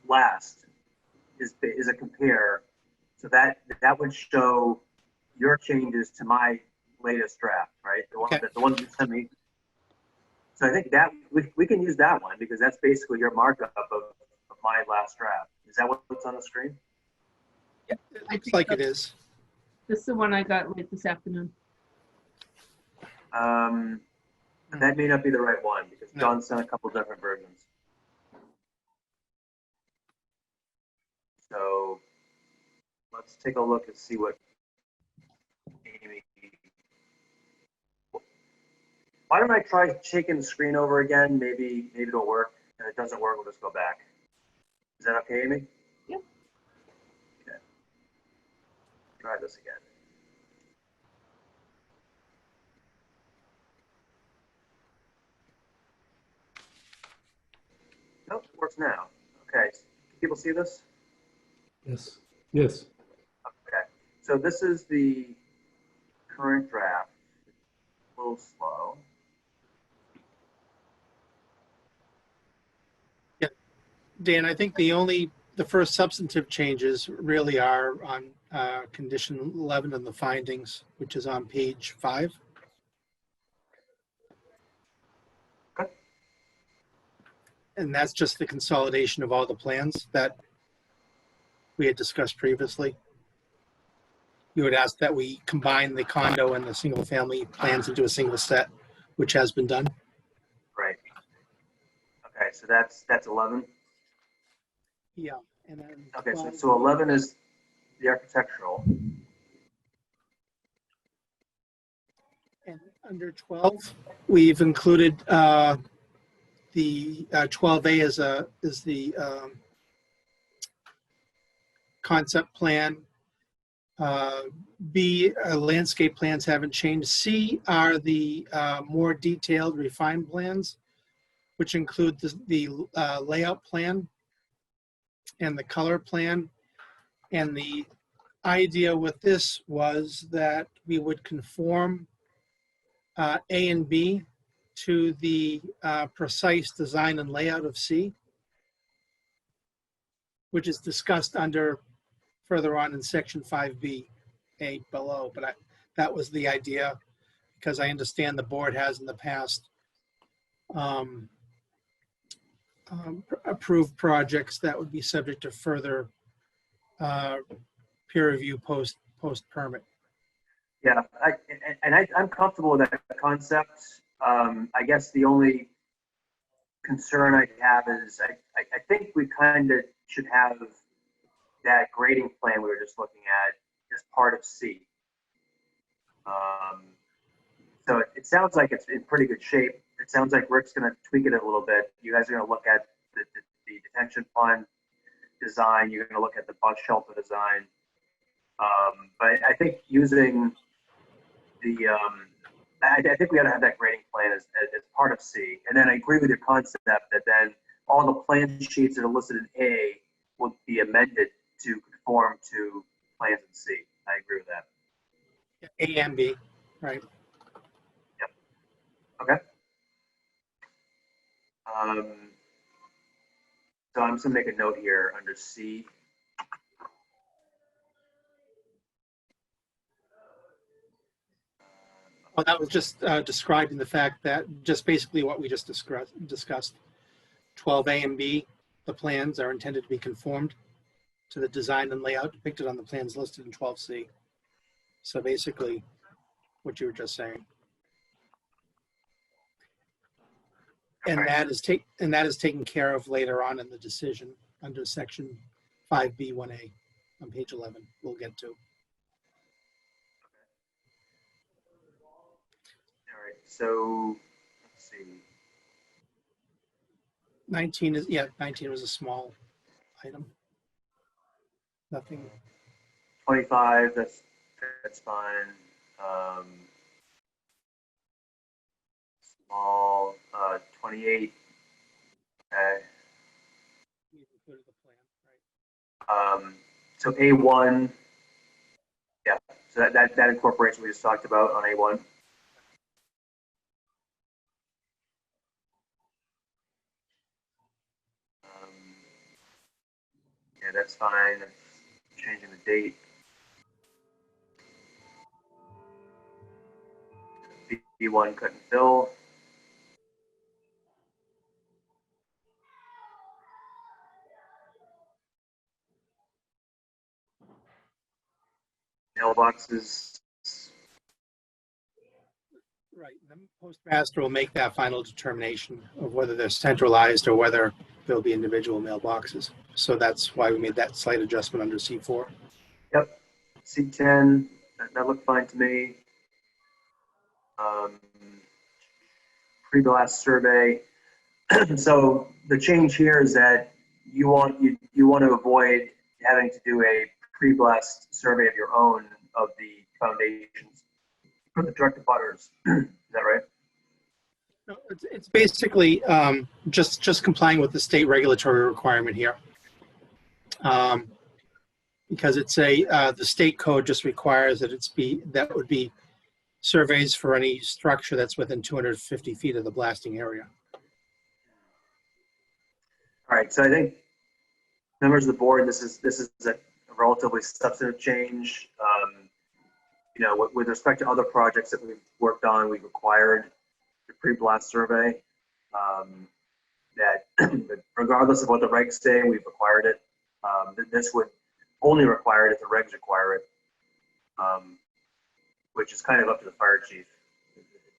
last is a compare, so that would show your changes to my latest draft, right? The one you sent me. So I think that we can use that one because that's basically your markup of my last draft. Is that what's on the screen? Yeah, it looks like it is. This is the one I got late this afternoon. That may not be the right one because John sent a couple different versions. So let's take a look and see what Amy. Why don't I try taking the screen over again? Maybe it'll work. And if it doesn't work, we'll just go back. Is that okay, Amy? Yep. Okay. Try this again. Nope, it works now. Okay. Can people see this? Yes. Yes. Okay. So this is the current draft. A little slow. Dan, I think the first substantive changes really are on condition 11 of the findings, which is on page 5. Okay. And that's just the consolidation of all the plans that we had discussed previously. You had asked that we combine the condo and the single family plans into a single set, which has been done. Right. Okay, so that's 11. Yeah. And then Okay, so 11 is the architectural. And under 12, we've included the 12A is the concept plan. B, landscape plans haven't changed. C are the more detailed refined plans, which include the layout plan and the color plan. And the idea with this was that we would conform A and B to the precise design and layout of C, which is discussed under further on in section 5B, below. But that was the idea, because I understand the board has in the past approved projects that would be subject to further peer review post permit. Yeah, I'm comfortable with that concept. I guess the only concern I have is I think we kind of should have that grading plan we were just looking at as part of C. So it sounds like it's in pretty good shape. It sounds like Rick's going to tweak it a little bit. You guys are going to look at the detention pond design. You're going to look at the bus shelter design. But I think using the, I think we got to have that grading plan as part of C. And then I agree with your concept that then all the plan sheets that are listed in A will be amended to conform to plans in C. I agree with that. A and B, right. Yep. Okay. So I'm just gonna make a note here under C. Well, that was just describing the fact that just basically what we just discussed. 12A and B, the plans are intended to be conformed to the design and layout depicted on the plans listed in 12C. So basically, what you were just saying. And that is taken care of later on in the decision under section 5B1A on page 11. We'll get to. All right, so let's see. 19 is, yeah, 19 was a small item. Nothing. 25, that's fine. Small, 28. Okay. So A1, yeah, so that incorporates what we just talked about on A1. Yeah, that's fine. That's changing the date. B1 cut and fill. Mailboxes. Right. The postmaster will make that final determination of whether they're centralized or whether there'll be individual mailboxes. So that's why we made that slight adjustment under C4. Yep. C10, that looked fine to me. Pre-blast survey. So the change here is that you want to avoid having to do a pre-blast survey of your own of the foundations for the direct abutters. Is that right? No, it's basically just complying with the state regulatory requirement here. Because it's the state code just requires that that would be surveys for any structure that's within 250 feet of the blasting area. All right, so I think members of the board, this is a relatively substantive change. You know, with respect to other projects that we've worked on, we've required the pre-blast survey. That regardless of what the regs say, we've required it. This would only require it if the regs require it, which is kind of up to the fire chief.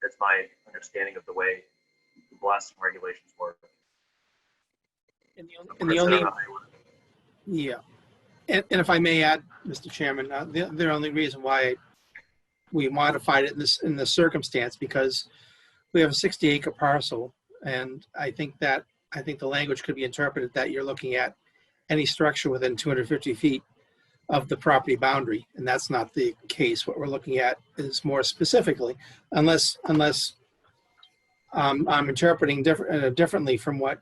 That's my understanding of the way the blasting regulations work. And if I may add, Mr. Chairman, the only reason why we modified it in this circumstance, because we have a 60-acre parcel, and I think the language could be interpreted that you're looking at any structure within 250 feet of the property boundary, and that's not the case. What we're looking at is more specifically, unless I'm interpreting differently from what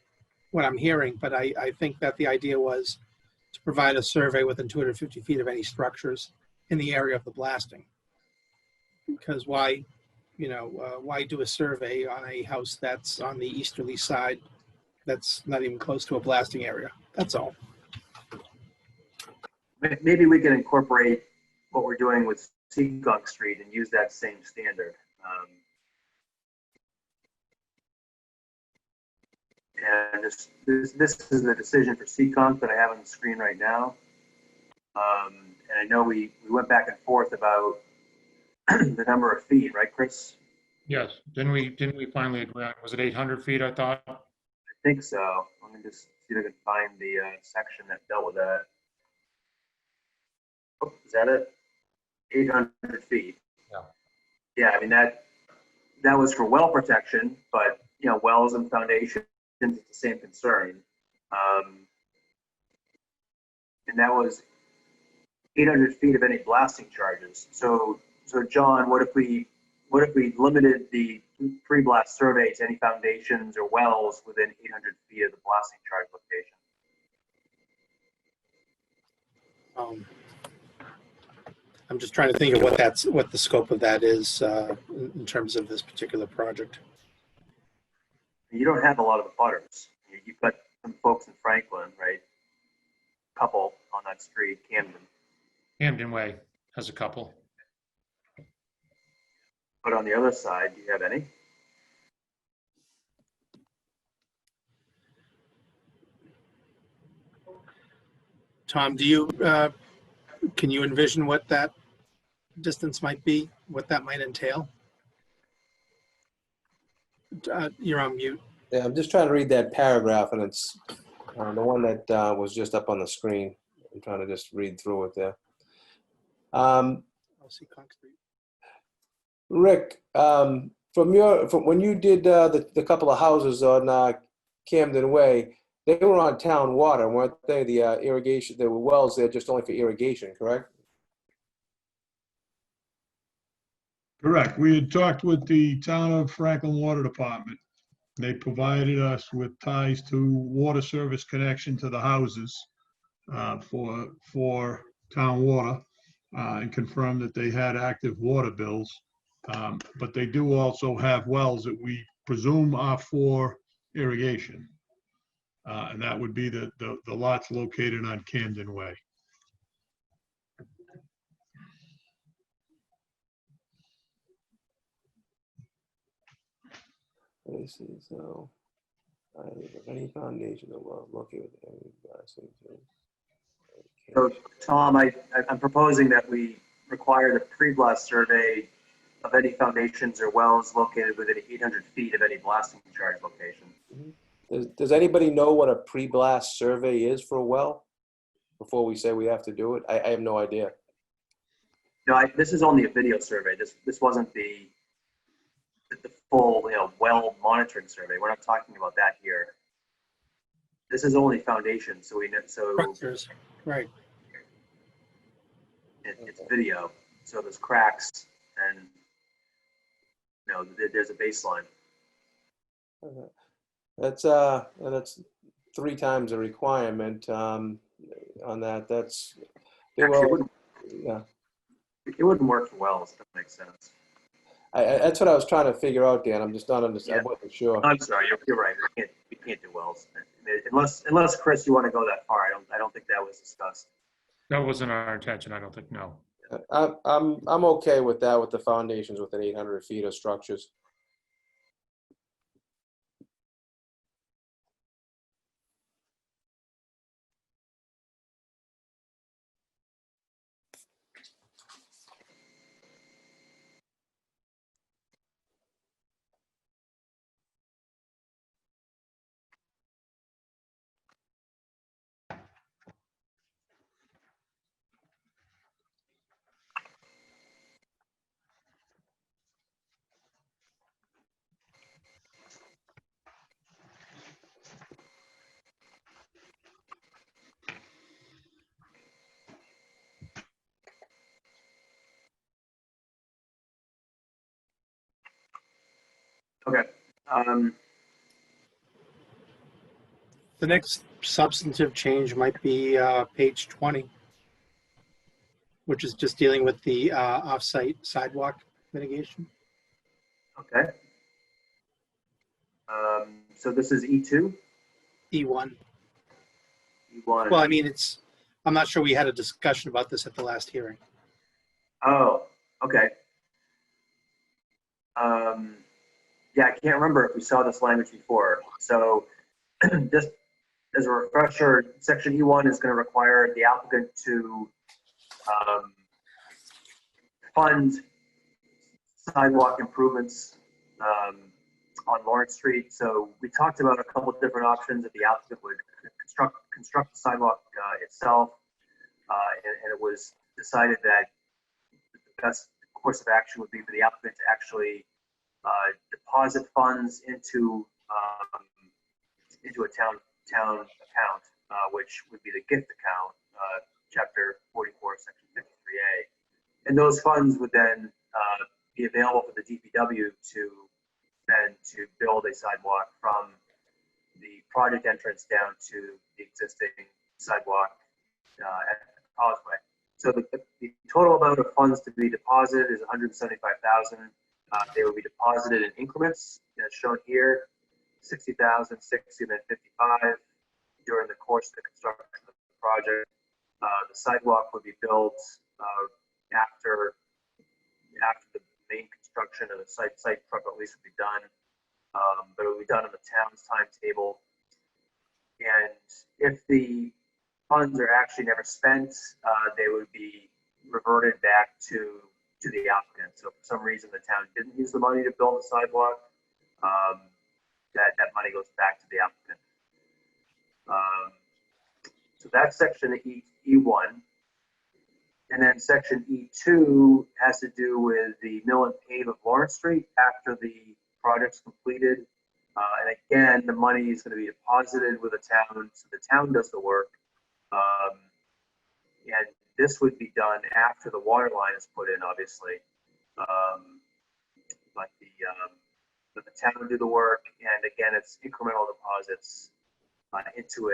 I'm hearing, but I think that the idea was to provide a survey within 250 feet of any structures in the area of the blasting. Because why do a survey on a house that's on the easterly side that's not even close to a blasting area? That's all. Maybe we can incorporate what we're doing with Seekonk Street and use that same standard. And this is the decision for Seekonk that I have on the screen right now. And I know we went back and forth about the number of feet, right, Chris? Yes. Didn't we finally agree on, was it 800 feet, I thought? I think so. Let me just see if I can find the section that dealt with that. Oh, is that it? 800 feet. Yeah. Yeah, I mean, that was for well protection, but, you know, wells and foundations, it's the same concern. And that was 800 feet of any blasting charges. So John, what if we limited the pre-blast survey to any foundations or wells within 800 feet of the blasting charge location? I'm just trying to think of what the scope of that is in terms of this particular project. You don't have a lot of abutters. You've got some folks in Franklin, right? Couple on that street, Camden. Camden Way has a couple. But on the other side, do you have any? Tom, do you, can you envision what that distance might be, what that might entail? You're on mute. Yeah, I'm just trying to read that paragraph, and it's the one that was just up on the screen. I'm trying to just read through it there. Rick, from when you did the couple of houses on Camden Way, they were on town water, weren't they? The irrigation, there were wells there just only for irrigation, correct? Correct. We had talked with the Town of Franklin Water Department. They provided us with ties to water service connection to the houses for town water and confirmed that they had active water bills. But they do also have wells that we presume are for irrigation. And that would be the lots located on Camden Way. Let me see. So, any foundation of well located with So, Tom, I'm proposing that we require the pre-blast survey of any foundations or wells located within 800 feet of any blasting charge location. Does anybody know what a pre-blast survey is for a well? Before we say we have to do it, I have no idea. No, this is only a video survey. This wasn't the full, well monitoring survey. We're not talking about that here. This is only foundation, so we know. So Structures, right? It's video, so there's cracks, and there's a baseline. Okay. That's 3 times the requirement on that. That's Actually, yeah. It wouldn't work for wells, if that makes sense. That's what I was trying to figure out, Dan. I'm just not understanding. I wasn't sure. I'm sorry, you're right. We can't do wells unless Chris, you want to go that far. I don't think that was discussed. That wasn't our intention, I don't think, no. I'm okay with that, with the foundations within 800 feet of structures. Okay. The next substantive change might be page 20, which is just dealing with the off-site sidewalk mitigation. Okay. So this is E2? E1. E1. Well, I mean, I'm not sure we had a discussion about this at the last hearing. Oh, okay. Yeah, I can't remember if we saw this language before. So just as a refresher, section E1 is going to require the applicant to fund sidewalk improvements on Lawrence Street. So we talked about a couple of different options that the applicant would construct the sidewalk itself, and it was decided that the best course of action would be for the applicant to actually deposit funds into a town account, which would be the gift account, chapter 44, section 53A. And those funds would then be available for the DPW to build a sidewalk from the project entrance down to the existing sidewalk at the causeway. So the total amount of funds to be deposited is $175,000. They will be deposited in increments, as shown here, 60,000, 60, then 55 during the course of the construction of the project. The sidewalk would be built after the main construction construction of the site prep at least would be done. But it would be done on the town's timetable. And if the funds are actually never spent, they would be reverted back to the applicant. So for some reason the town didn't use the money to build the sidewalk, that money goes back to the applicant. So that's section E1. And then section E2 has to do with the mill and pave of Lawrence Street after the project's completed. And again, the money is going to be deposited with the town, so the town does the work. And this would be done after the water line is put in, obviously. But the town would do the work, and again, it's incremental deposits into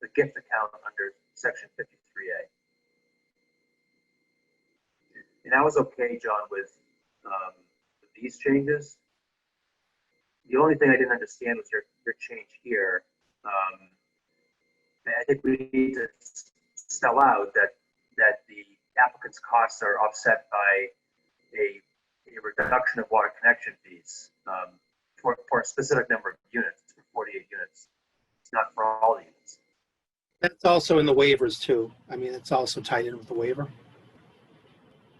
the gift account under section 53A. And I was okay, John, with these changes. The only thing I didn't understand was your change here. I think we need to spell out that the applicant's costs are offset by a reduction of water connection fees for a specific number of units, for 48 units. It's not for all the units. That's also in the waivers too. I mean, it's also tied in with the waiver.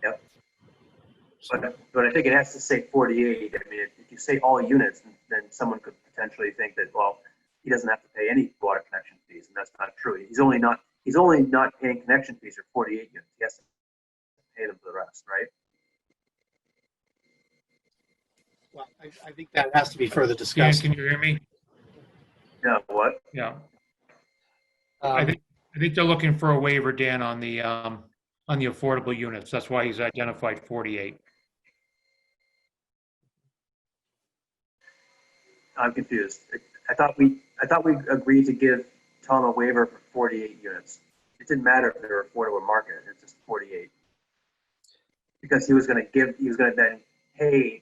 Yep. But I think it has to say 48. I mean, if you say all units, then someone could potentially think that, well, he doesn't have to pay any water connection fees, and that's not true. He's only not paying connection fees for 48 units. He has to pay them for the rest, right? Well, I think that has to be further Dan, discussed. can you hear me? Yeah, what? Yeah. I think they're looking for a waiver, Dan, on the affordable units. That's why he's identified 48. I'm confused. I thought we agreed to give Tom a waiver for 48 units. It didn't matter if they were affordable market. It's just 48. Because he was going to then pay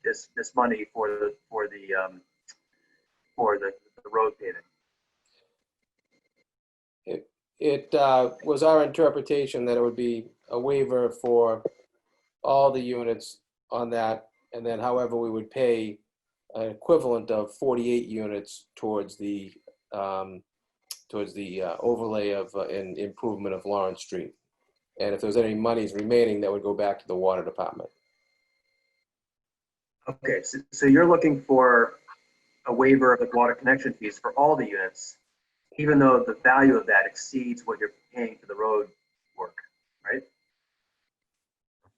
this money for the road paving. It was our interpretation that it would be a waiver for all the units on that, and then however we would pay an equivalent of 48 units towards the overlay of and improvement of Lawrence Street. And if there's any monies remaining, that would go back to the water department. Okay, so you're looking for a waiver of the water connection fees for all the units, even though the value of that exceeds what you're paying for the road work, right?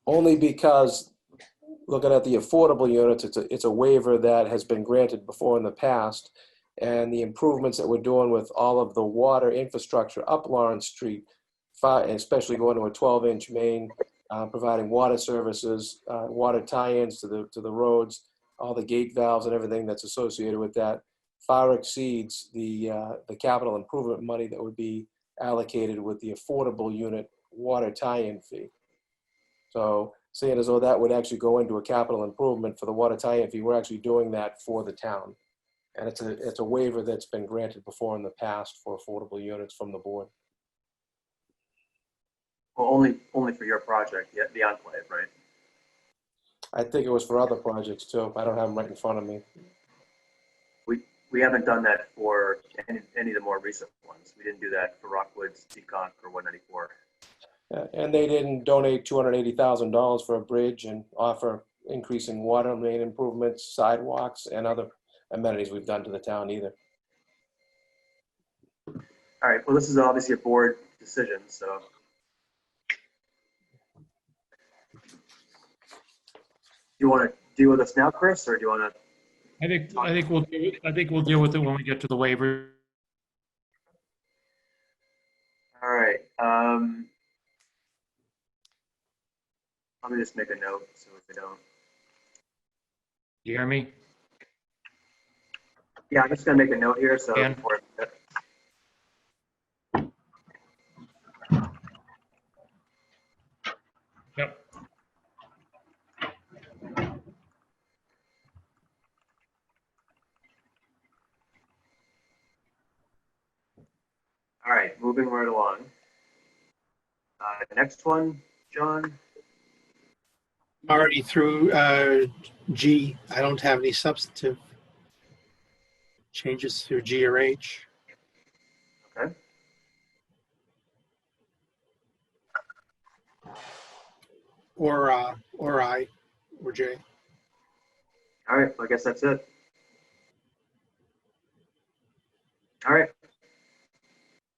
Only because looking at the affordable units, it's a waiver that has been granted before in the past, and the improvements that we're doing with all of the water infrastructure up Lawrence Street, especially going to a 12-inch main, providing water services, water tie-ins to the roads, all the gate valves and everything that's associated with that, far exceeds the capital improvement money that would be allocated with the affordable unit water tie-in fee. So seeing as though that would actually go into a capital improvement for the water tie-in fee, we're actually doing that for the town. And it's a waiver that's been granted before in the past for affordable units from the board. Well, only for your project, the enclave, right? I think it was for other projects too. I don't have them right in front of me. We haven't done that for any of the more recent ones. We didn't do that for Rockwoods, Seekonk, or 194. And they didn't donate $280,000 for a bridge and offer increasing water main improvements, sidewalks, and other amenities we've done to the town either. All right, well, this is obviously a board decision, so. Do you want to deal with this now, Chris, or do you want to? I think we'll deal with it when we get to the waiver. All right. Let me just make a note so if we don't. You hear me? Yeah, I'm just going to make a note here. So Dan? before Yep. All right, moving right along. Next one, John. Already through G. I don't have any substantive changes through G or H. Okay. Or I or J. All right, well, I guess that's it. All right.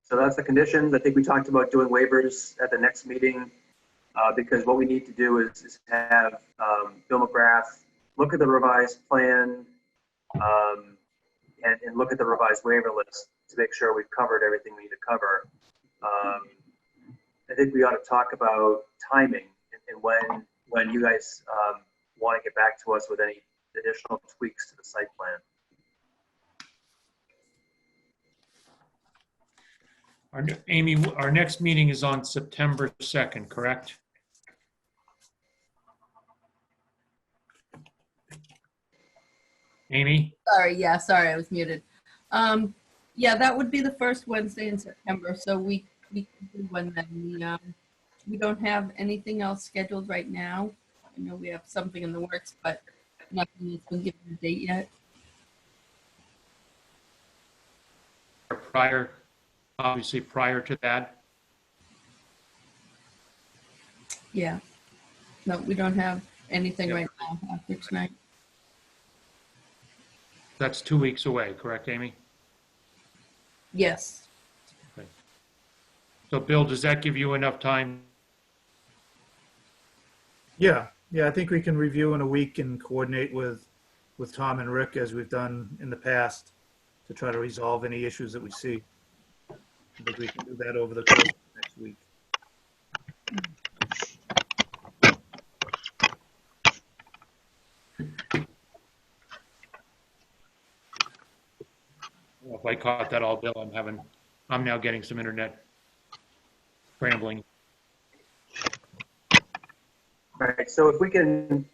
So that's the conditions. I think we talked about doing waivers at the next meeting because what we need to do is have Bill McGrath look at the revised plan and look at the revised waiver list to make sure we've covered everything we need to cover. I think we ought to talk about timing and when you guys want to get back to us with any additional tweaks to the site plan. Amy, our next meeting is on September 2nd, correct? Amy? Sorry, I was muted. Yeah, that would be the first Wednesday in September, so we can do one then. We don't have anything else scheduled right now. I know we have something in the works, but nothing has been given a date yet. Obviously prior to that. Yeah. No, we don't have anything right now after tonight. That's 2 weeks away, correct, Amy? Yes. Okay. So Bill, does that give you enough time? Yeah, I think we can review in a week and coordinate with Tom and Rick as we've done in the past to try to resolve any issues that we see. I think we can do that over the course of next week. Well, if I caught that all, Bill, I'm now getting some internet scrambling. All right, so if we can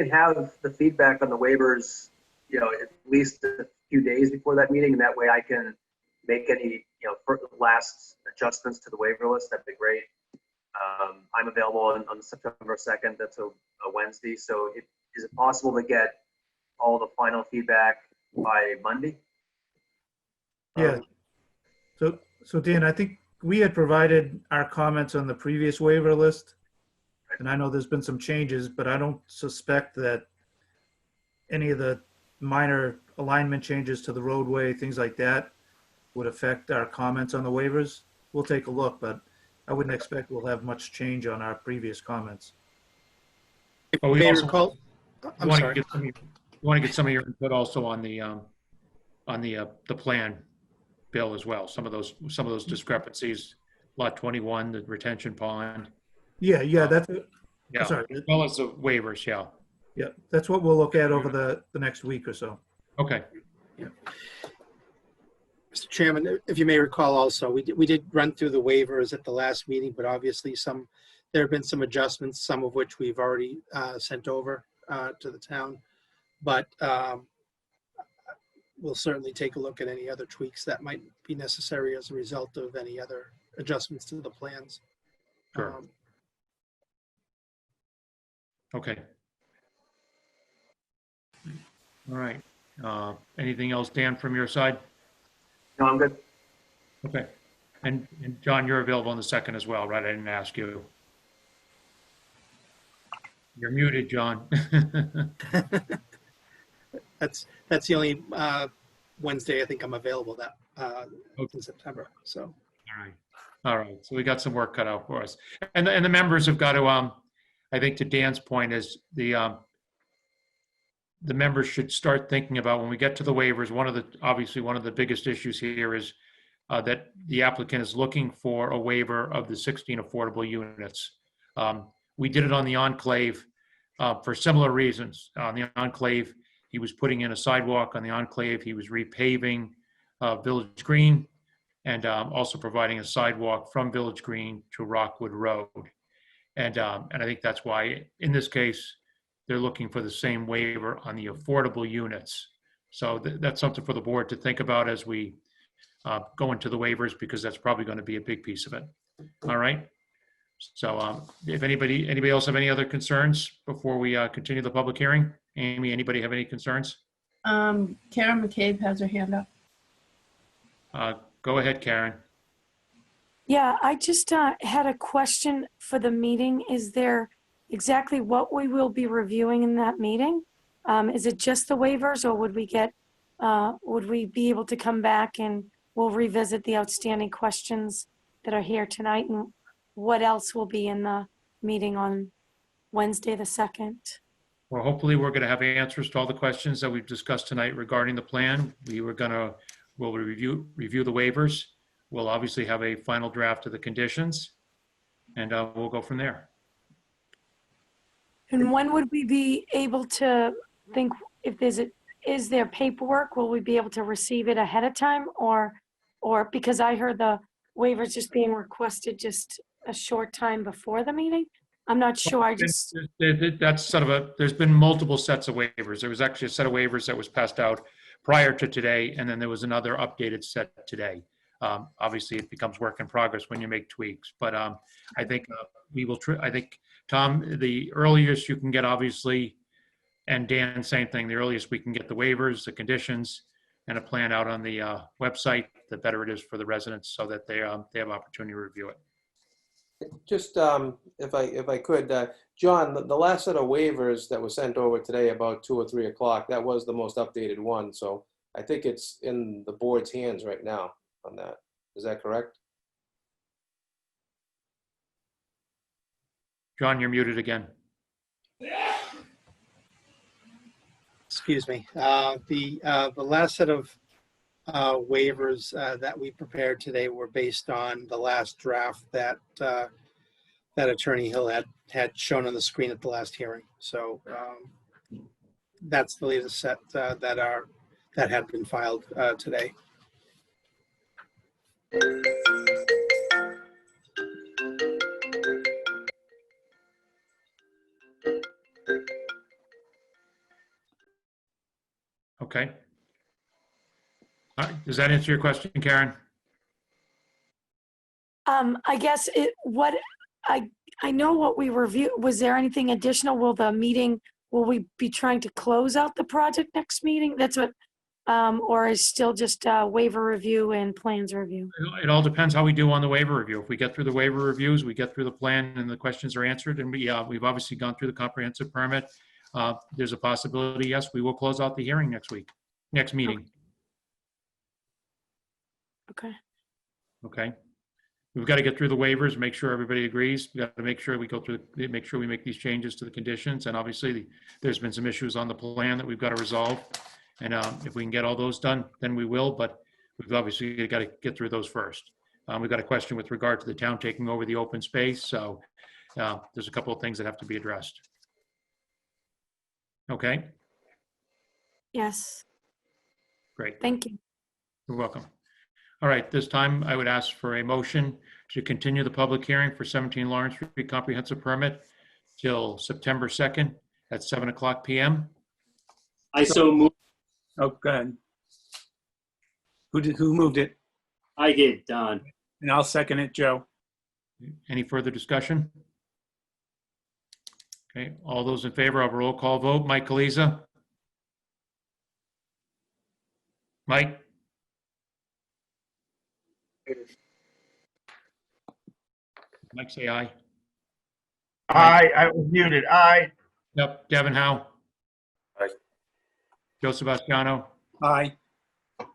have the feedback on the waivers, at least a few days before that meeting, and that way I can make any, last adjustments to the waiver list, that'd be great. I'm available on September 2nd, that's a Wednesday, so is it possible to get all the final feedback by Monday? Yeah. So Dan, I think we had provided our comments on the previous waiver list. And I know there's been some changes, but I don't suspect that any of the minor alignment changes to the roadway, things like that, would affect our comments on the waivers. We'll take a look, but I wouldn't expect we'll have much change on our previous comments. Oh, we May also recall. I'm want sorry. to get some of your input also on the plan, Bill, as well. Some of those discrepancies, lot 21, the retention pond. Yeah, that's Yeah, sorry. as well as the waivers, yeah. Yeah, that's what we'll look at over the next week or so. Okay. Yeah. Mr. Chairman, if you may recall also, we did run through the waivers at the last meeting, but obviously there have been some adjustments, some of which we've already sent over to the town. But we'll certainly take a look at any other tweaks that might be necessary as a result of any other adjustments to the plans. Sure. Okay. All right. Anything else, Dan, from your side? No, I'm good. Okay. And John, you're available on the 2nd as well, right? I didn't ask you. You're muted, John. That's the only Wednesday I think I'm available in September. So. All right. So we got some work cut out for us, and the members have got to. I think to Dan's point is the members should start thinking about when we get to the waivers. Obviously one of the biggest issues here is that the applicant is looking for a waiver of the 16 affordable units. We did it on the Enclave for similar reasons. On the Enclave, he was putting in a sidewalk. On the Enclave, he was repaving Village Green and also providing a sidewalk from Village Green to Rockwood Road. And I think that's why, in this case, they're looking for the same waiver on the affordable units. So that's something for the board to think about as we go into the waivers, because that's probably going to be a big piece of it. All right. So if anybody else have any other concerns before we continue the public hearing? Amy, anybody have any concerns? Karen McCabe has her hand up. Go ahead, Karen. Yeah, I just had a question for the meeting. Is there exactly what we will be reviewing in that meeting? Is it just the waivers, or would we be able to come back and we'll revisit the outstanding questions that are here tonight? And what else will be in the meeting on Wednesday, the 2nd? Well, hopefully we're going to have answers to all the questions that we've discussed tonight regarding the plan. We'll review the waivers. We'll obviously have a final draft of the conditions, and we'll go from there. And when would we be able to think, if is there paperwork, will we be able to receive it ahead of time, or because I heard the waivers just being requested just a short time before the meeting? I'm not sure. That's sort of there's been multiple sets of waivers. There was actually a set of waivers that was passed out prior to today, and then there was another updated set today. Obviously, it becomes work in progress when you make tweaks, but I think I think, Tom, the earliest you can get, obviously, and Dan, same thing, the earliest we can get the waivers, the conditions, and a plan out on the website, the better it is for the residents, so that they have opportunity to review it. Just if I could, John, the last set of waivers that was sent over today about 2 or 3 o'clock, that was the most updated one. So I think it's in the board's hands right now on that. Is that correct? John, you're muted again. Excuse me. The last set of waivers that we prepared today were based on the last draft that Attorney Hill had shown on the screen at the last hearing. So that's the latest set that had been filed today. Okay. All right. Does that answer your question, Karen? I guess I know what we reviewed. Was there anything additional? Will we be trying to close out the project next meeting? That's what, or is still just waiver review and plans review? It all depends how we do on the waiver review. If we get through the waiver reviews, we get through the plan and the questions are answered, and we've obviously gone through the comprehensive permit. There's a possibility, yes, we will close out the hearing next meeting. Okay. Okay. We've got to get through the waivers, make sure everybody agrees. We got to make sure make sure we make these changes to the conditions. And obviously there's been some issues on the plan that we've got to resolve. And if we can get all those done, then we will, but we've obviously got to get through those first. We've got a question with regard to the town taking over the open space. So there's a couple of things that have to be addressed. Okay. Yes. Great. Thank you. You're welcome. All right, this time I would ask for a motion to continue the public hearing for 17 Lawrence Street comprehensive permit till September 2nd at 7:00 p.m. I so moved. Oh, go ahead. Who moved it? I did, Don. And I'll second it, Joe. Any further discussion? Okay, all those in favor of a roll call vote. Mike Kaliza? Mike? Mike, say aye. Aye, I was muted. Aye. Yep. Devin Howe? Aye. Joe Sebastiano? Aye.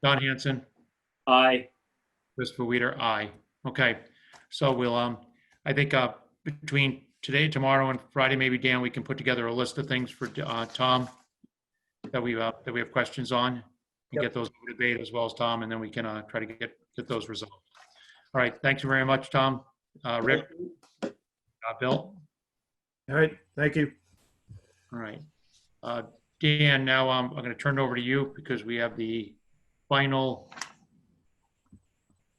Don Hanson? Aye. Christopher Weider? Aye. Okay, so we'll, I think between today, tomorrow, and Friday, maybe, Dan, we can put together a list of things for Tom that we have questions on, and get those debated as well as Tom, and then we can try to get those resolved. All right, thanks very much, Tom. Rick, Bill. All right, thank you. All right. Dan, now I'm going to turn it over to you because we have the final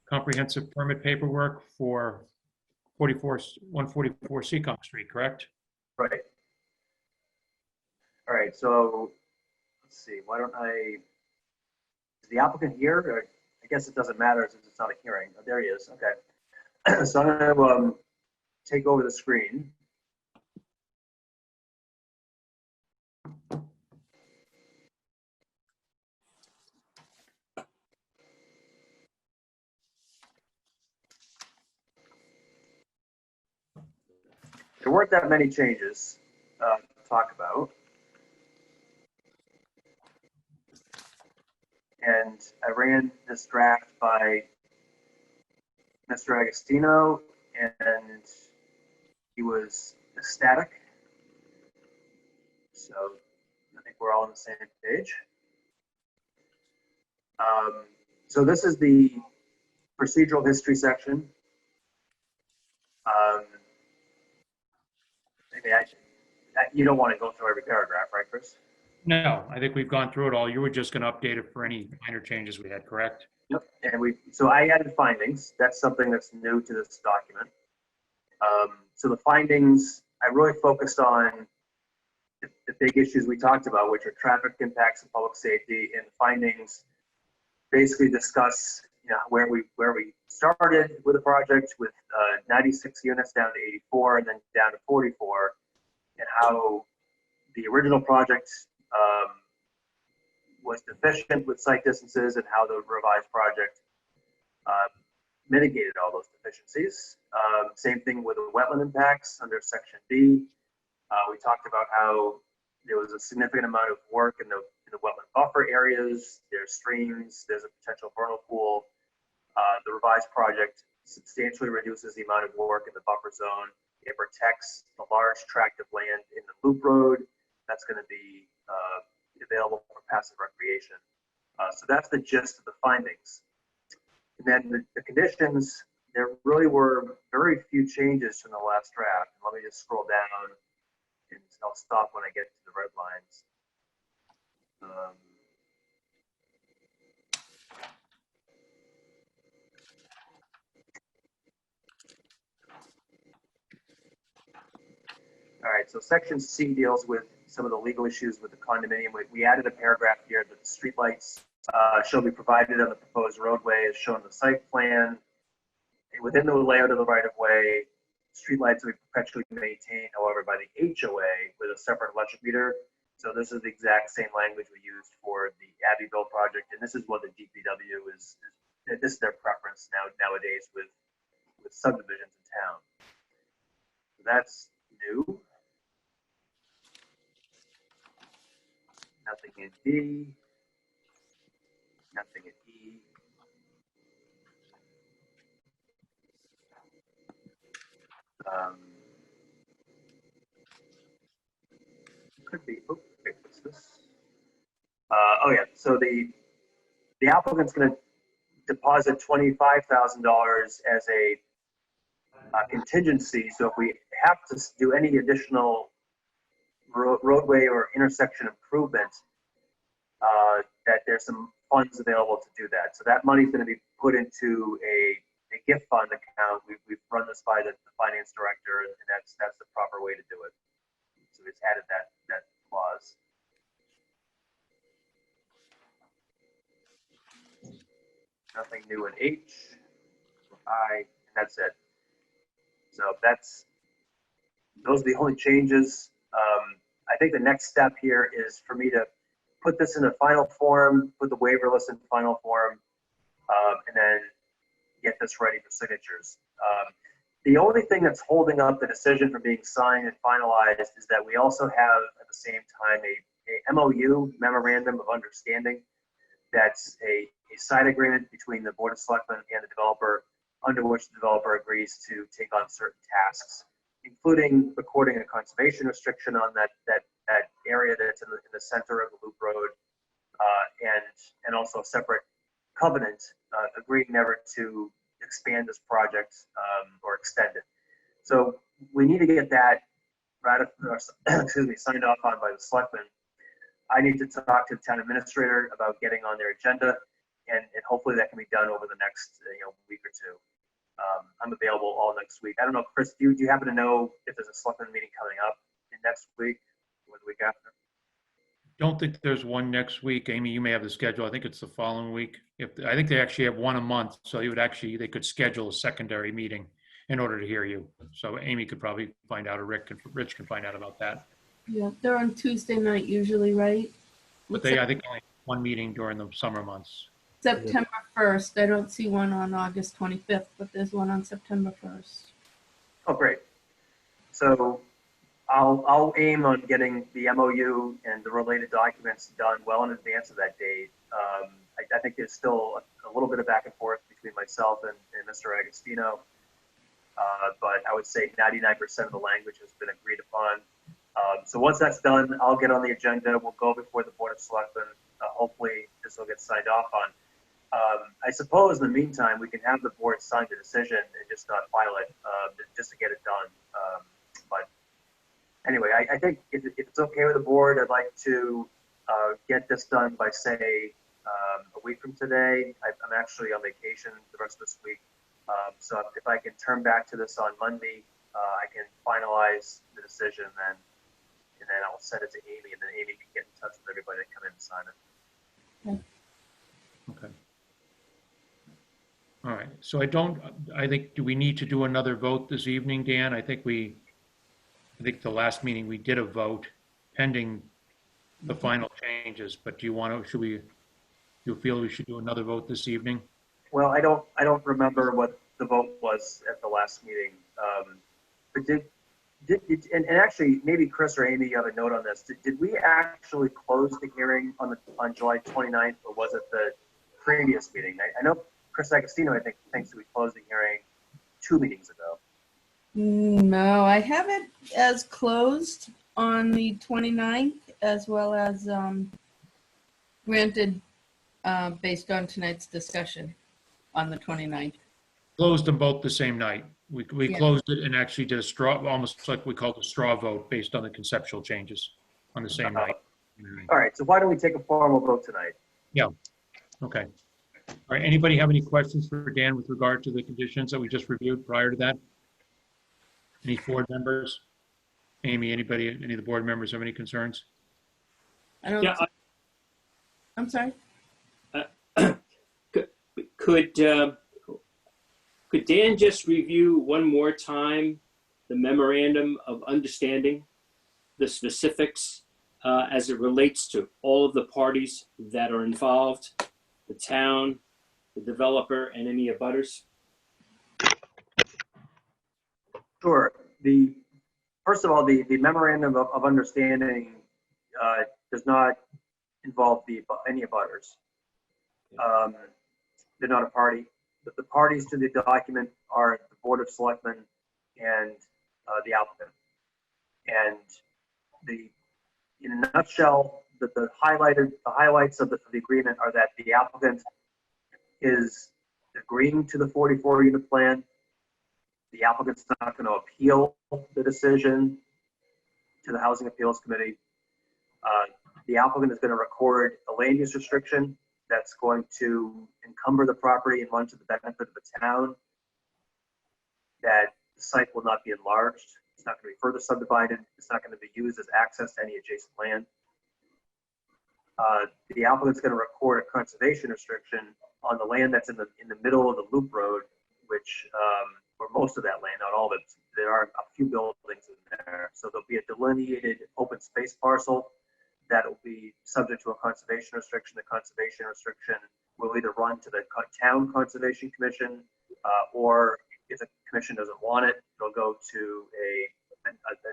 comprehensive permit paperwork for 144 Seacom Street, correct? Right. All right, so let's see, why don't is the applicant here? Or I guess it doesn't matter since it's not a hearing. Oh, there he is, okay. So I'm going to take over the screen. There weren't that many changes to talk about. And I ran this draft by Mr. Agostino, and he was ecstatic. So I think we're all on the same page. So this is the procedural history section. Maybe you don't want to go through every paragraph, right, Chris? No, I think we've gone through it all. You were just going to update it for any minor changes we had, correct? Yep. And so I added findings. That's something that's new to this document. So the findings, I really focused on the big issues we talked about, which are traffic impacts and public safety. And the findings basically discuss, where we started with the project with 96 units down to 84 and then down to 44, and how the original project was deficient with site distances and how the revised project mitigated all those deficiencies. Same thing with the wetland impacts under section B. We talked about how there was a significant amount of work in the wetland buffer areas. There's streams, there's a potential vernal pool. The revised project substantially reduces the amount of work in the buffer zone. It protects the large tract of land in the loop road that's going to be available for passive recreation. So that's the gist of the findings. And then the conditions, there really were very few changes from the last draft. Let me just scroll down and I'll stop when I get to the red lines. All right, so section C deals with some of the legal issues with the condominium. We added a paragraph here that the streetlights shall be provided on the proposed roadway as shown in the site plan. And within the layout of the right-of-way, streetlights will be perpetually maintained, however, by the HOA with a separate electric meter. So this is the exact same language we used for the Abbeyville project, and this is what the DPW is. This is their preference nowadays with subdivisions in town. So that's new. Nothing in D. Nothing in E. Could be. Oh, wait, what's this? Oh yeah. So the applicant's going to deposit $25,000 as a contingency. So if we have to do any additional roadway or intersection improvement, that there's some funds available to do that. So that money is going to be put into a gift fund account. We've run this by the finance director, and that's the proper way to do it. So we've added that clause. Nothing new in H, I, and that's it. So those are the only changes. I think the next step here is for me to put this in a final form, put the waiver list in final form, and then get this ready for signatures. The only thing that's holding up the decision from being signed and finalized is that we also have at the same time a MOU, Memorandum of Understanding. That's a side agreement between the Board of Selectmen and the developer, under which the developer agrees to take on certain tasks, including recording a conservation restriction on that area that's in the center of the loop road, and also a separate covenant agreeing never to expand this project or extend it. So we need to get that signed off on by the selectmen. I need to talk to the town administrator about getting on their agenda, and hopefully that can be done over the next week or two. I'm available all next week. I don't know, Chris, do you happen to know if there's a selectmen meeting coming up in next week or the week after? Don't think there's one next week. Amy, you may have the schedule. I think it's the following week. I think they actually have one a month, so they could schedule a secondary meeting in order to hear you. So Amy could probably find out, or Rich can find out about that. Yeah, they're on Tuesday night usually, right? But they, I think, only one meeting during the summer months. September 1st. I don't see one on August 25th, but there's one on September 1st. Oh, great. So I'll aim on getting the MOU and the related documents done well in advance of that date. I think there's still a little bit of back and forth between myself and Mr. Agostino, but I would say 99% of the language has been agreed upon. So once that's done, I'll get on the agenda. We'll go before the Board of Selectmen. Hopefully this will get signed off on. I suppose in the meantime, we can have the board sign the decision and just not file it, just to get it done. But anyway, I think if it's okay with the board, I'd like to get this done by, say, a week from today. I'm actually on vacation the rest of this week. So if I can turn back to this on Monday, I can finalize the decision, and then I'll send it to Amy, and then Amy can get in touch with everybody that come in and sign it. Okay. All right. So I think, do we need to do another vote this evening, Dan? I think the last meeting we did a vote pending the final changes, but do you feel we should do another vote this evening? Well, I don't remember what the vote was at the last meeting. But and actually, maybe Chris or Amy, you have a note on this. Did we actually close the hearing on July 29th, or was it the previous meeting? I know Chris Agostino, I think, thinks that we closed the hearing 2 meetings ago. No, I have it as closed on the 29th, as well as granted based on tonight's discussion on the 29th. Closed them both the same night. We Yeah. closed it and actually did a straw, almost like we called a straw vote based on the conceptual changes on the same night. All right, so why don't we take a formal vote tonight? Yeah. Okay. All right. Anybody have any questions for Dan with regard to the conditions that we just reviewed prior to that? Any board members? Amy, any of the board members have any concerns? I don't. Yeah, I'm sorry. Could Dan just review one more time the Memorandum of Understanding, the specifics as it relates to all of the parties that are involved, the town, the developer, and any abutters? Sure. First of all, the Memorandum of Understanding does not involve any abutters. They're not a party. The parties to the document are the Board of Selectmen and the applicant. And in a nutshell, the highlights of the agreement are that the applicant is agreeing to the 44-unit plan. The applicant's not going to appeal the decision to the Housing Appeals Committee. The applicant is going to record a land use restriction that's going to encumber the property and run to the benefit of the town. That the site will not be enlarged. It's not going to be further subdivided. It's not going to be used as access to any adjacent land. The applicant's going to record a conservation restriction on the land that's in the middle of the loop road, which, or most of that land, not all of it. There are a few buildings in there. So there'll be a delineated open space parcel that will be subject to a conservation restriction. The conservation restriction will either run to the town conservation commission, or if the commission doesn't want it, it'll go to a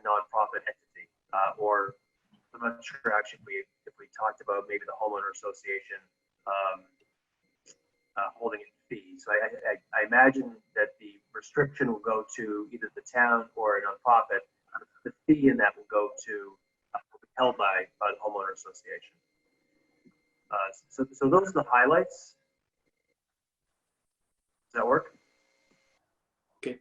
nonprofit entity, or I'm not sure actually if we talked about maybe the homeowner association holding a fee. So I imagine that the restriction will go to either the town or a nonprofit. The fee in that will go to held by the homeowner association. So those are the highlights. Does that work? Okay.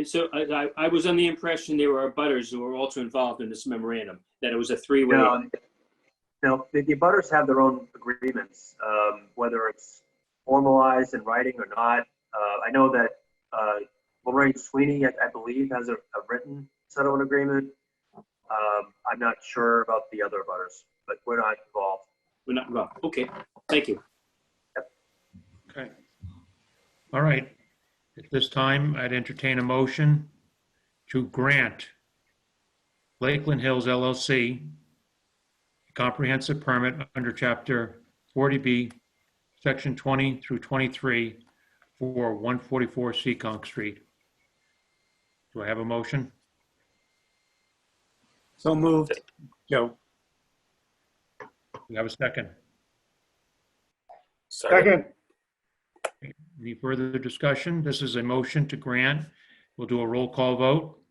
So I was on the impression there were abutters who were also involved in this memorandum, that it was a three-way. No, the abutters have their own agreements, whether it's formalized in writing or not. I know that Lorraine Sweeney, I believe, has a written settlement agreement. I'm not sure about the other abutters, but we're not involved. We're not involved. Okay, thank you. Yep. Okay. All right. At this time, I'd entertain a motion to grant Lakeland Hills LLC a comprehensive permit under Chapter 40B, Section 20 through 23 for 144 Seekonk Street. Do I have a motion? So moved. Joe. Do we have a second? Second. Any further discussion? This is a motion to grant. We'll do a roll call vote.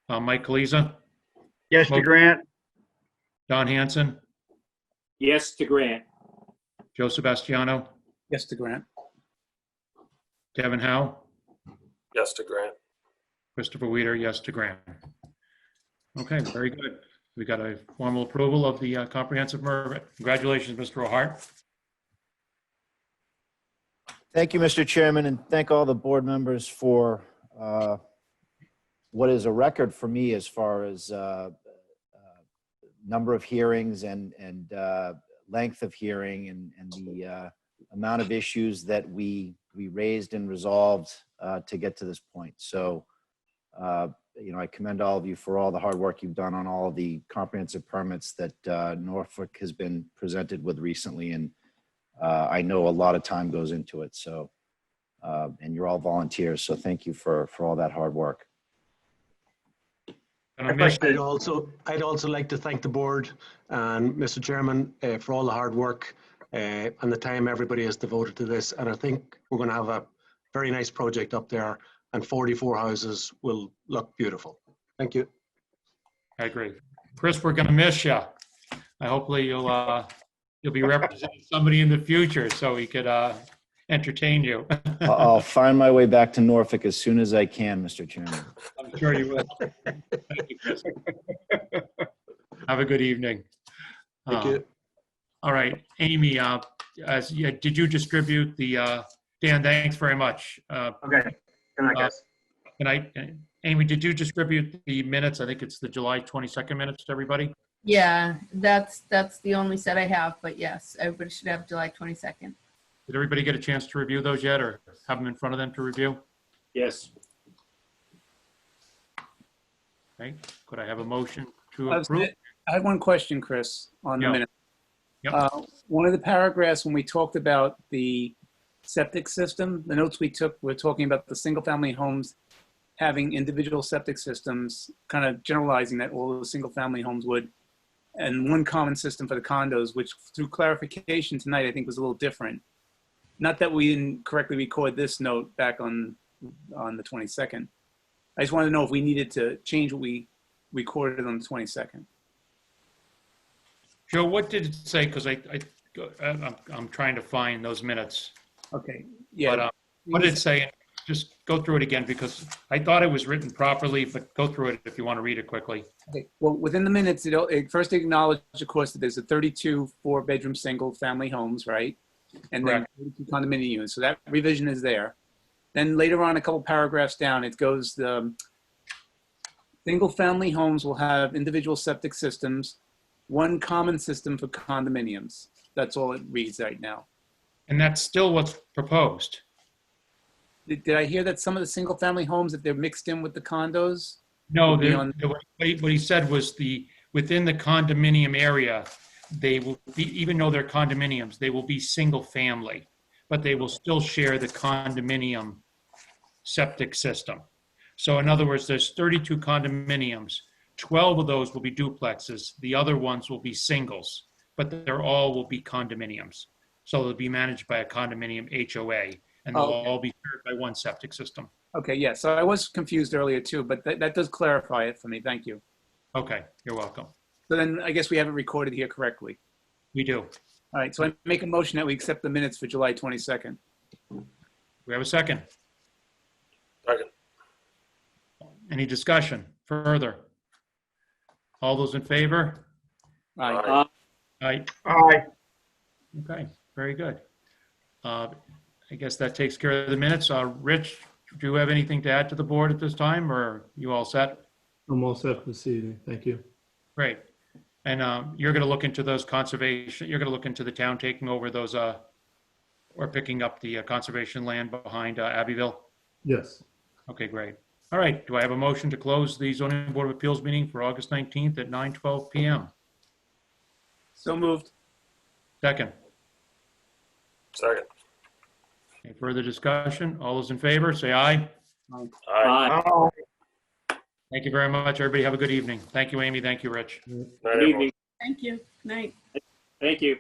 Mike Kaliza, Yes to grant. Don Hanson, Yes to grant. Joe Sebastiano, Yes to grant. Devin Howe, Yes to grant. Christopher Weider, yes to grant. Okay, very good. We got a formal approval of the comprehensive permit. Congratulations, Mr. O'Hart. Thank you, Mr. Chairman, and thank all the board members for what is a record for me as far as number of hearings and length of hearing and the amount of issues that we raised and resolved to get to this point. So, I commend all of you for all the hard work you've done on all of the comprehensive permits that Norfolk has been presented with recently. And I know a lot of time goes into it. So, and you're all volunteers. So thank you for all that hard work. I'd also like to thank the board and Mr. Chairman for all the hard work and the time everybody has devoted to this. And I think we're going to have a very nice project up there, and 44 houses will look beautiful. Thank you. I agree. Chris, we're going to miss you. Hopefully you'll be representing somebody in the future so we could entertain you. I'll find my way back to Norfolk as soon as I can, Mr. Chairman. I'm sure you will. Thank you, Chris. Have a good evening. Thank you. All right, Amy, did you distribute the, Dan, thanks very much. Okay. Good night, guys. Good night. Amy, did you distribute the minutes? I think it's the July 22nd minutes to everybody. Yeah, that's the only set I have, but yes, everybody should have July 22nd. Did everybody get a chance to review those yet, or have them in front of them to review? Yes. Okay, could I have a motion to approve? I had one question, Chris, on the Yeah. minute. Yep. One of the paragraphs when we talked about the septic system, the notes we took, we're talking about the single-family homes having individual septic systems, kind of generalizing that all the single-family homes would, and one common system for the condos, which through clarification tonight, I think was a little different. Not that we didn't correctly record this note back on the 22nd. I just wanted to know if we needed to change what we recorded on the 22nd. Joe, what did it say? Because I'm trying to find those minutes. Okay, yeah. But what did it say? Just go through it again, because I thought it was written properly, but go through it if you want to read it quickly. Okay. Well, within the minutes, it first acknowledged, of course, that there's a 32 four-bedroom single-family homes, right? And then 32 condominium units. So that revision is there. Then later on, a couple paragraphs down, it goes, the single-family homes will have individual septic systems, one common system for condominiums. That's all it reads right now. And that's still what's proposed. Did I hear that some of the single-family homes, that they're mixed in with the condos? No, what he said was within the condominium area, they will be, even though they're condominiums, they will be single family, but they will still share the condominium septic system. So in other words, there's 32 condominiums. 12 of those will be duplexes. The other ones will be singles, but they're all will be condominiums. So they'll be managed by a condominium HOA, and they'll all be served by one septic system. Okay, yeah, so I was confused earlier too, but that does clarify it for me. Thank you. Okay, you're welcome. So then I guess we have it recorded here correctly. We do. All right, so I make a motion that we accept the minutes for July 22nd. We have a second. Second. Any discussion further? All those in favor? Aye. Aye. Aye. Okay, very good. I guess that takes care of the minutes. Rich, do you have anything to add to the board at this time, or are you all set? I'm all set for this evening. Thank you. Great. And you're going to look into those conservation, you're going to look into the town taking over those we're picking up the conservation land behind Abbeyville? Yes. Okay, great. All right, do I have a motion to close the zoning board of appeals meeting for August 19th at 9:12 PM? So moved. Second. Second. Any further discussion? All those in favor, say aye. Aye. Oh, Thank you very much. Everybody have a good evening. Thank you, Amy. Thank you, Rich. Night, Good everyone. evening. Thank you. Night. Thank you.